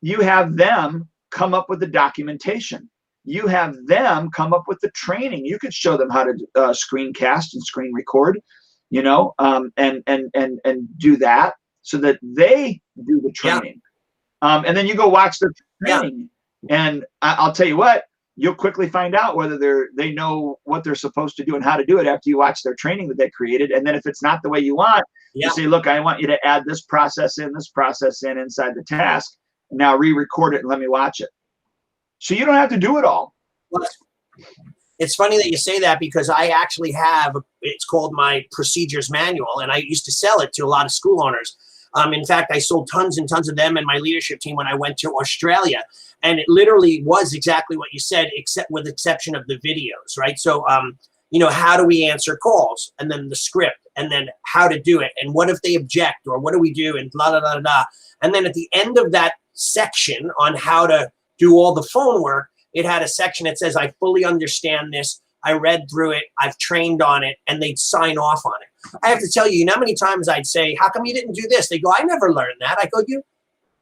B: you have them come up with the documentation. You have them come up with the training. You could show them how to screencast and screen record, and do that so that they do the training. And then you go watch their training. And I'll tell you what, you'll quickly find out whether they know what they're supposed to do and how to do it after you watch their training that they created. And then if it's not the way you want, you say, look, I want you to add this process in inside the task. Now re-record it and let me watch it. So you don't have to do it all.
C: Well, it's funny that you say that, because I actually have, it's called my procedures manual, and I used to sell it to a lot of school owners. In fact, I sold tons and tons of them and my leadership team when I went to Australia. And it literally was exactly what you said, except with exception of the videos, right? So how do we answer calls, and then the script, and then how to do it, and what if they object, or what do we do, and blah, blah, blah, blah. And then at the end of that section on how to do all the phone work, it had a section that says, I fully understand this. I read through it. I've trained on it, and they'd sign off on it. I have to tell you, how many times I'd say, how come you didn't do this? They go, I never learned that. I go,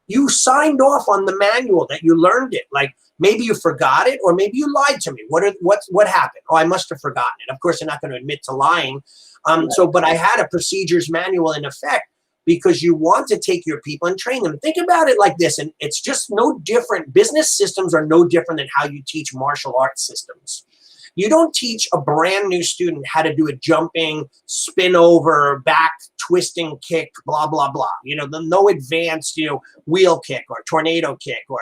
C: you signed off on the manual that you learned it. Like, maybe you forgot it, or maybe you lied to me. What happened? Oh, I must have forgotten it. Of course, they're not going to admit to lying. But I had a procedures manual in effect, because you want to take your people and train them. Think about it like this, and it's just no different. Business systems are no different than how you teach martial arts systems. You don't teach a brand new student how to do a jumping, spin over, back twisting kick, blah, blah, blah. No advanced, wheel kick or tornado kick or,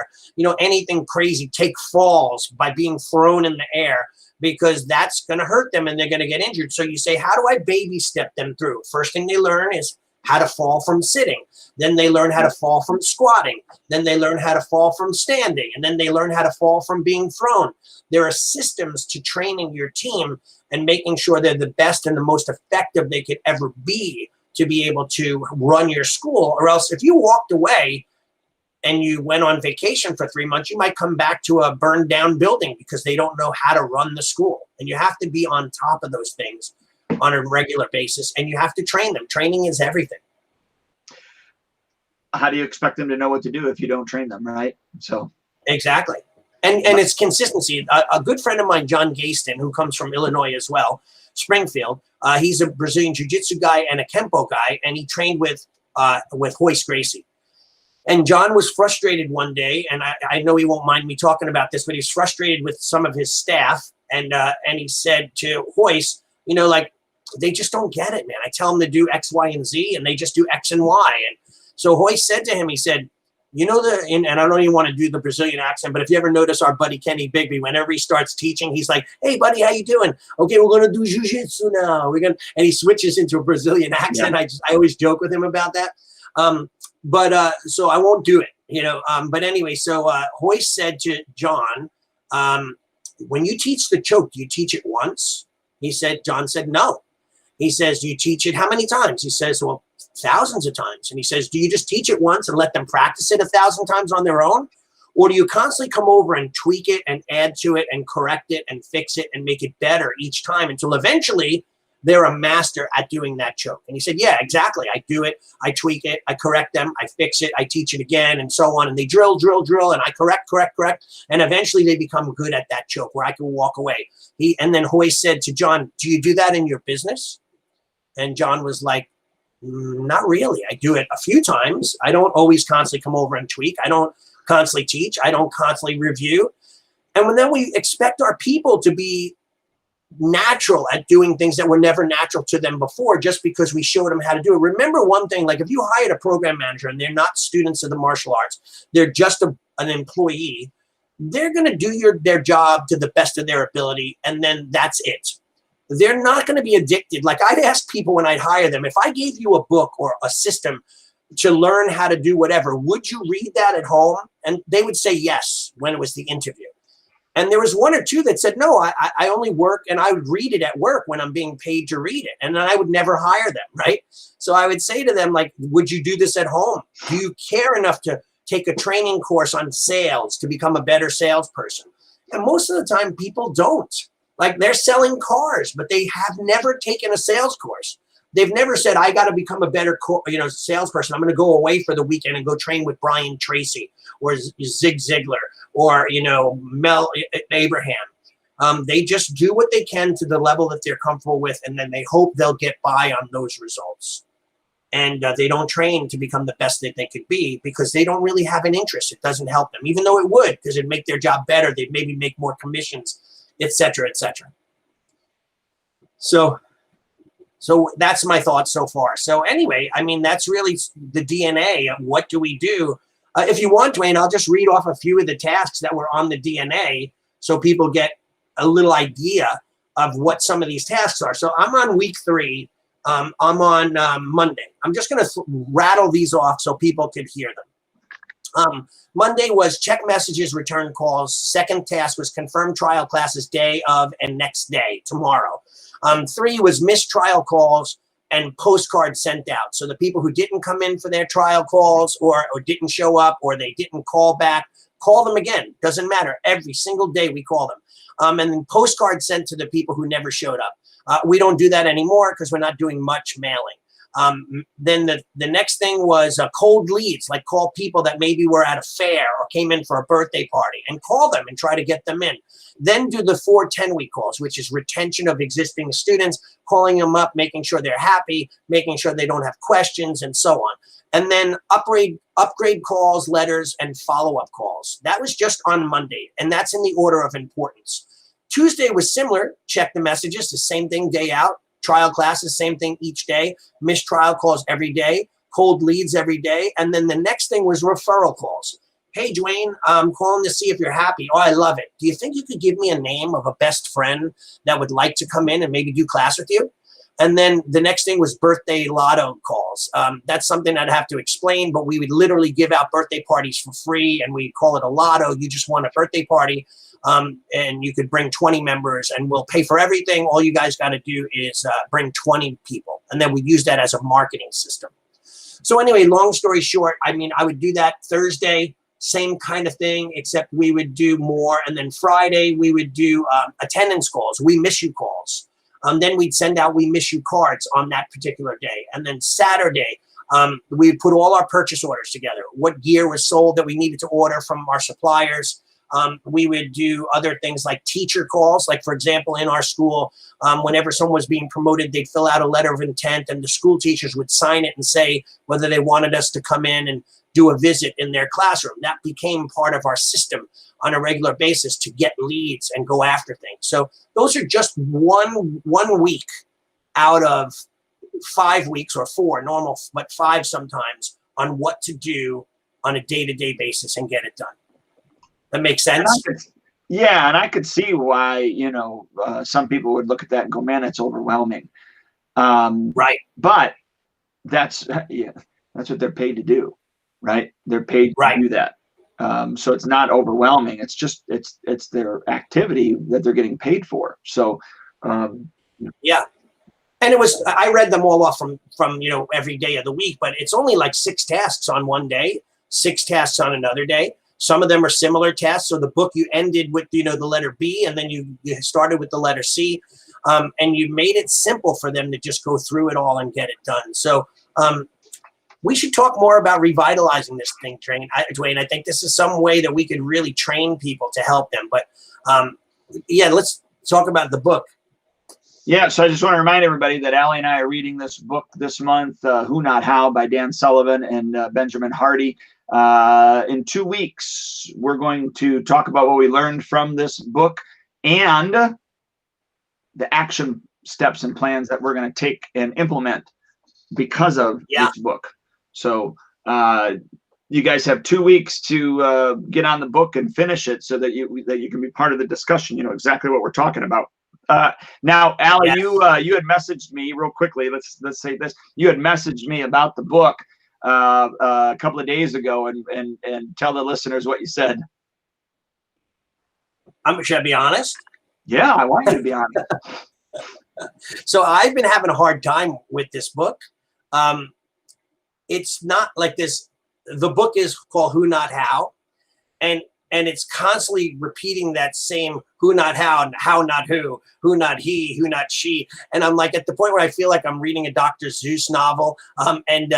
C: anything crazy, take falls by being thrown in the air, because that's going to hurt them and they're going to get injured. So you say, how do I baby step them through? First thing they learn is how to fall from sitting. Then they learn how to fall from squatting. Then they learn how to fall from standing. And then they learn how to fall from being thrown. There are systems to training your team and making sure they're the best and the most effective they could ever be to be able to run your school. Or else if you walked away and you went on vacation for 3 months, you might come back to a burned down building because they don't know how to run the school. And you have to be on top of those things on a regular basis, and you have to train them. Training is everything.
B: How do you expect them to know what to do if you don't train them, right? So
C: exactly. And it's consistency. A good friend of mine, John Gaston, who comes from Illinois as well, Springfield, he's a Brazilian jiu-jitsu guy and a Kempo guy, and he trained with Royce Gracie. And John was frustrated one day, and I know he won't mind me talking about this, but he's frustrated with some of his staff, and he said to Royce, they just don't get it, man. I tell them to do X, Y, and Z, and they just do X and Y. And so Royce said to him, he said, and I don't even want to do the Brazilian accent, but if you ever notice our buddy Kenny Bigby, whenever he starts teaching, he's like, hey, buddy, how you doing? Okay, we're going to do jiu-jitsu now. And he switches into a Brazilian accent. Yeah. I always joke with him about that. So I won't do it, But anyway, so Royce said to John, when you teach the choke, do you teach it once? John said, no. He says, do you teach it how many times? He says, well, thousands of times. And he says, do you just teach it once and let them practice it 1,000 times on their own? Or do you constantly come over and tweak it and add to it and correct it and fix it and make it better each time until eventually they're a master at doing that choke? And he said, yeah, exactly. I do it. I tweak it. I correct them. I fix it. I teach it again and so on. And they drill. And I correct. And eventually they become good at that choke where I can walk away. And then Royce said to John, do you do that in your business? And John was like, not really. I do it a few times. I don't always constantly come over and tweak. I don't constantly teach. I don't constantly review. And then we expect our people to be natural at doing things that were never natural to them before just because we showed them how to do it. Remember one thing, like if you hired a program manager and they're not students of the martial arts, they're just an employee, they're going to do their job to the best of their ability, and then that's it. They're not going to be addicted. Like I'd ask people when I'd hire them, if I gave you a book or a system to learn how to do whatever, would you read that at home? And they would say yes when it was the interview. And there was one or two that said, no, I only work and I would read it at work when I'm being paid to read it. And then I would never hire them, right? So I would say to them, like, would you do this at home? Do you care enough to take a training course on sales to become a better salesperson? And most of the time people don't. Like they're selling cars, but they have never taken a sales course. They've never said, I got to become a better salesperson. I'm going to go away for the weekend and go train with Brian Tracy or Zig Ziglar or, Mel Abraham. They just do what they can to the level that they're comfortable with, and then they hope they'll get by on those results. And they don't train to become the best that they could be because they don't really have an interest. It doesn't help them, even though it would, because it'd make their job better. They'd maybe make more commissions, et cetera, et cetera. So that's my thoughts so far. So anyway, I mean, that's really the DNA of what do we do. If you want, Duane, I'll just read off a few of the tasks that were on the DNA so people get a little idea of what some of these tasks are. So I'm on week 3. I'm on Monday. I'm just going to rattle these off so people can hear them. Monday was check messages, return calls. Second task was confirm trial classes day of and next day, tomorrow. 3 was missed trial calls and postcards sent out. So the people who didn't come in for their trial calls or didn't show up or they didn't call back, call them again. Doesn't matter. Every single day we call them. And then postcards sent to the people who never showed up. We don't do that anymore because we're not doing much mailing. Then the next thing was cold leads, like call people that maybe were at a fair or came in for a birthday party and call them and try to get them in. Then do the 4 10-week calls, which is retention of existing students, calling them up, making sure they're happy, making sure they don't have questions and so on. And then upgrade calls, letters, and follow-up calls. That was just on Monday, and that's in the order of importance. Tuesday was similar, check the messages, the same thing day out. Trial classes, same thing each day. Missed trial calls every day. Cold leads every day. And then the next thing was referral calls. Hey, Duane, I'm calling to see if you're happy. Oh, I love it. Do you think you could give me a name of a best friend that would like to come in and maybe do class with you? And then the next thing was birthday lotto calls. That's something I'd have to explain, but we would literally give out birthday parties for free, and we call it a lotto. You just won a birthday party. And you could bring 20 members and we'll pay for everything. All you guys got to do is bring 20 people. And then we use that as a marketing system. So anyway, long story short, I mean, I would do that Thursday, same kind of thing, except we would do more. And then Friday, we would do attendance calls, we miss you calls. Then we'd send out we miss you cards on that particular day. And then Saturday, we put all our purchase orders together. What gear was sold that we needed to order from our suppliers. We would do other things like teacher calls. Like, for example, in our school, whenever someone was being promoted, they'd fill out a letter of intent and the school teachers would sign it and say whether they wanted us to come in and do a visit in their classroom. That became part of our system on a regular basis to get leads and go after things. So those are just one week out of 5 weeks, or 4 normal, but 5 sometimes, on what to do on a day-to-day basis and get it done. That makes sense.
B: And I could see why, some people would look at that and go, man, it's overwhelming.
C: Right.
B: But that's what they're paid to do, right? They're paid to do that. So it's not overwhelming. It's just, it's their activity that they're getting paid for. So,
C: yeah. And I read them all off from every day of the week, but it's only like 6 tasks on one day, 6 tasks on another day. Some of them are similar tasks. So the book, you ended with, the letter B, and then you started with the letter C, and you made it simple for them to just go through it all and get it done. So we should talk more about revitalizing this thing, Duane. I think this is some way that we could really train people to help them. But let's talk about the book.
B: Yeah, so I just want to remind everybody that Allie and I are reading this book this month, Who Not How by Dan Sullivan and Benjamin Hardy. In 2 weeks, we're going to talk about what we learned from this book and the action steps and plans that we're going to take and implement because of this book. So you guys have 2 weeks to get on the book and finish it so that you can be part of the discussion. You know exactly what we're talking about. Now, Allie, you had messaged me real quickly. Let's say this. You had messaged me about the book a couple of days ago, and tell the listeners what you said.
C: Should I be honest?
B: Yeah, I want you to be honest.
C: So I've been having a hard time with this book. It's not like this. The book is called Who Not How, and it's constantly repeating that same who not how not who not he, who not she. And I'm like at the point where I feel like I'm reading a Dr. Seuss novel. And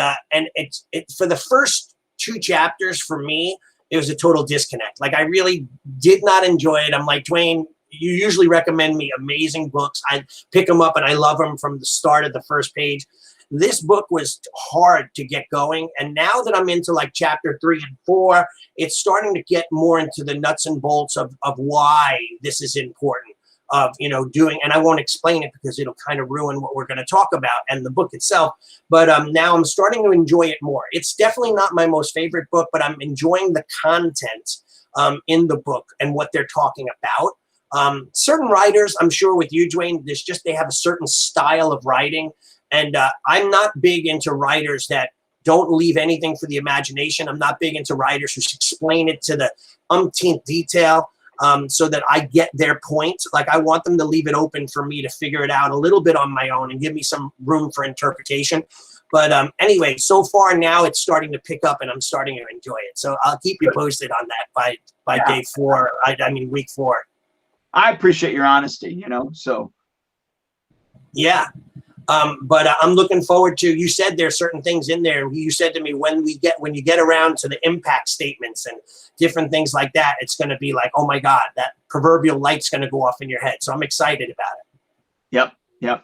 C: it's for the first 2 chapters for me, it was a total disconnect. Like I really did not enjoy it. I'm like, Duane, you usually recommend me amazing books. I pick them up and I love them from the start of the first page. This book was hard to get going. And now that I'm into like chapter 3 and 4, it's starting to get more into the nuts and bolts of why this is important of, doing. And I won't explain it because it'll kind of ruin what we're going to talk about and the book itself. But now I'm starting to enjoy it more. It's definitely not my most favorite book, but I'm enjoying the content in the book and what they're talking about. Certain writers, I'm sure with you, Duane, they have a certain style of writing. And I'm not big into writers that Don't leave anything for the imagination. I'm not big into writers who explain it to the umpteenth detail so that I get their point. Like, I want them to leave it open for me to figure it out a little bit on my own and give me some room for interpretation. But anyway, so far now it's starting to pick up and I'm starting to enjoy it. So I'll keep you posted on that by day 4. I mean, week 4.
B: I appreciate your honesty, so.
C: Yeah. But I'm looking forward to, you said there's certain things in there. You said to me, when you get around to the impact statements and different things like that, it's going to be like, oh my God, that proverbial light's going to go off in your head. So I'm excited about it.
B: Yep.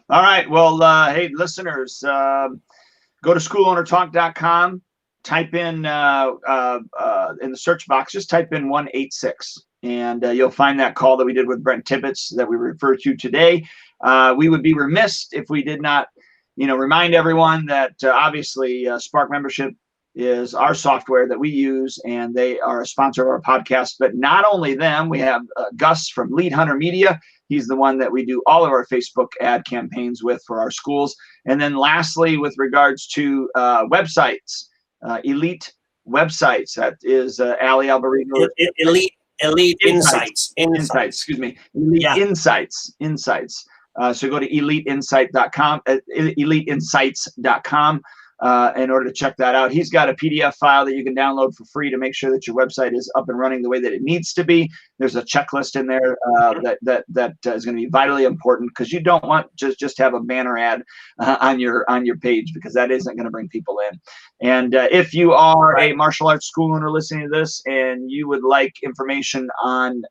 B: All right. Well, hey, listeners, go to schoolownertalk.com, type in the search box, just type in 186, and you'll find that call that we did with Brent Tibbetts that we referred to today. We would be remiss if we did not, remind everyone that obviously Spark Membership is our software that we use, and they are a sponsor of our podcast. But not only them, we have Gus from Lead Hunter Media. He's the one that we do all of our Facebook ad campaigns with for our schools. And then lastly, with regards to websites, elite websites, that is Allie Alberino.
C: Elite Insights.
B: Excuse me. Elite Insights. So go to eliteinsights.com, eliteinsights.com. In order to check that out. He's got a PDF file that you can download for free to make sure that your website is up and running the way that it needs to be. There's a checklist in there that is going to be vitally important, because you don't want just have a banner ad on your page, because that isn't going to bring people in. And if you are a martial arts school owner listening to this and you would like information on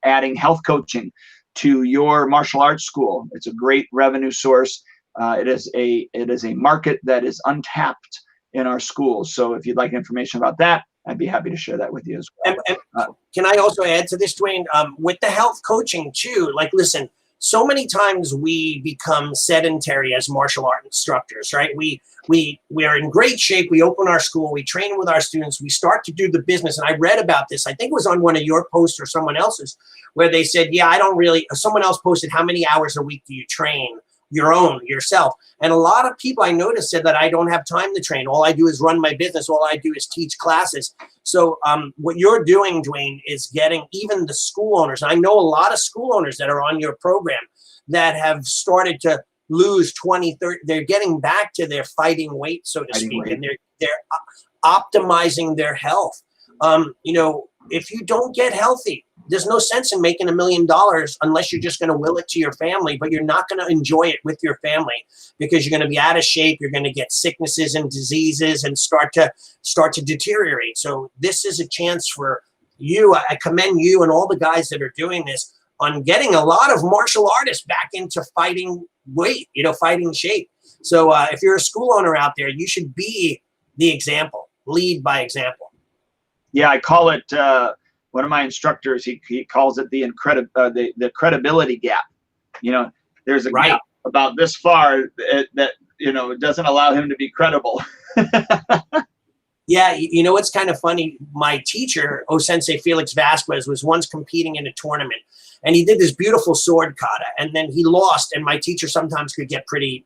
B: adding health coaching to your martial arts school, it's a great revenue source. It is a market that is untapped in our schools. So if you'd like information about that, I'd be happy to share that with you as well.
C: And can I also add to this, Duane, with the health coaching too? Like, listen, so many times we become sedentary as martial art instructors, right? We are in great shape. We open our school, we train with our students, we start to do the business. And I read about this, I think it was on one of your posts or someone else's, where they said, someone else posted, how many hours a week do you train yourself? And a lot of people I noticed said that I don't have time to train. All I do is run my business. All I do is teach classes. So what you're doing, Duane, is getting even the school owners. I know a lot of school owners that are on your program that have started to lose 20, 30. They're getting back to their fighting weight, so to speak, and they're optimizing their health. If you don't get healthy, there's no sense in making $1 million unless you're just going to will it to your family, but you're not going to enjoy it with your family, because you're going to be out of shape. You're going to get sicknesses and diseases and start to deteriorate. So this is a chance for you. I commend you and all the guys that are doing this on getting a lot of martial artists back into fighting weight, fighting shape. So if you're a school owner out there, you should be the example, lead by example.
B: Yeah, I call it, one of my instructors, he calls it the credibility gap. There's a gap about this far that it doesn't allow him to be credible.
C: Yeah, it's kind of funny. My teacher, Sensei Felix Vasquez, was once competing in a tournament, and he did this beautiful sword kata, and then he lost, and my teacher sometimes could get pretty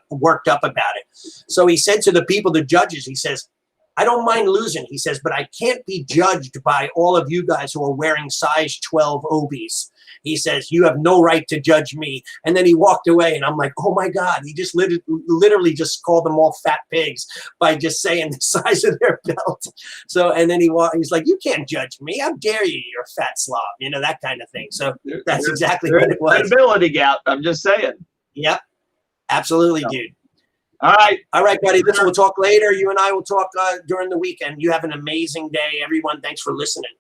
C: worked up about it. So he said to the people, the judges, he says, I don't mind losing, he says, but I can't be judged by all of you guys who are wearing size 12 obies. He says, you have no right to judge me. And then he walked away, and I'm like, oh my God, he just literally just called them all fat pigs by just saying the size of their belt. So, and then he's like, you can't judge me. How dare you, you're a fat slob, that kind of thing. So that's exactly what it was.
B: Credibility gap, I'm just saying.
C: Yep, absolutely, dude.
B: All right,
C: buddy. Listen, we'll talk later. You and I will talk during the weekend. You have an amazing day, everyone. Thanks for listening.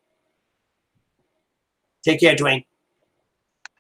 C: Take care, Duane.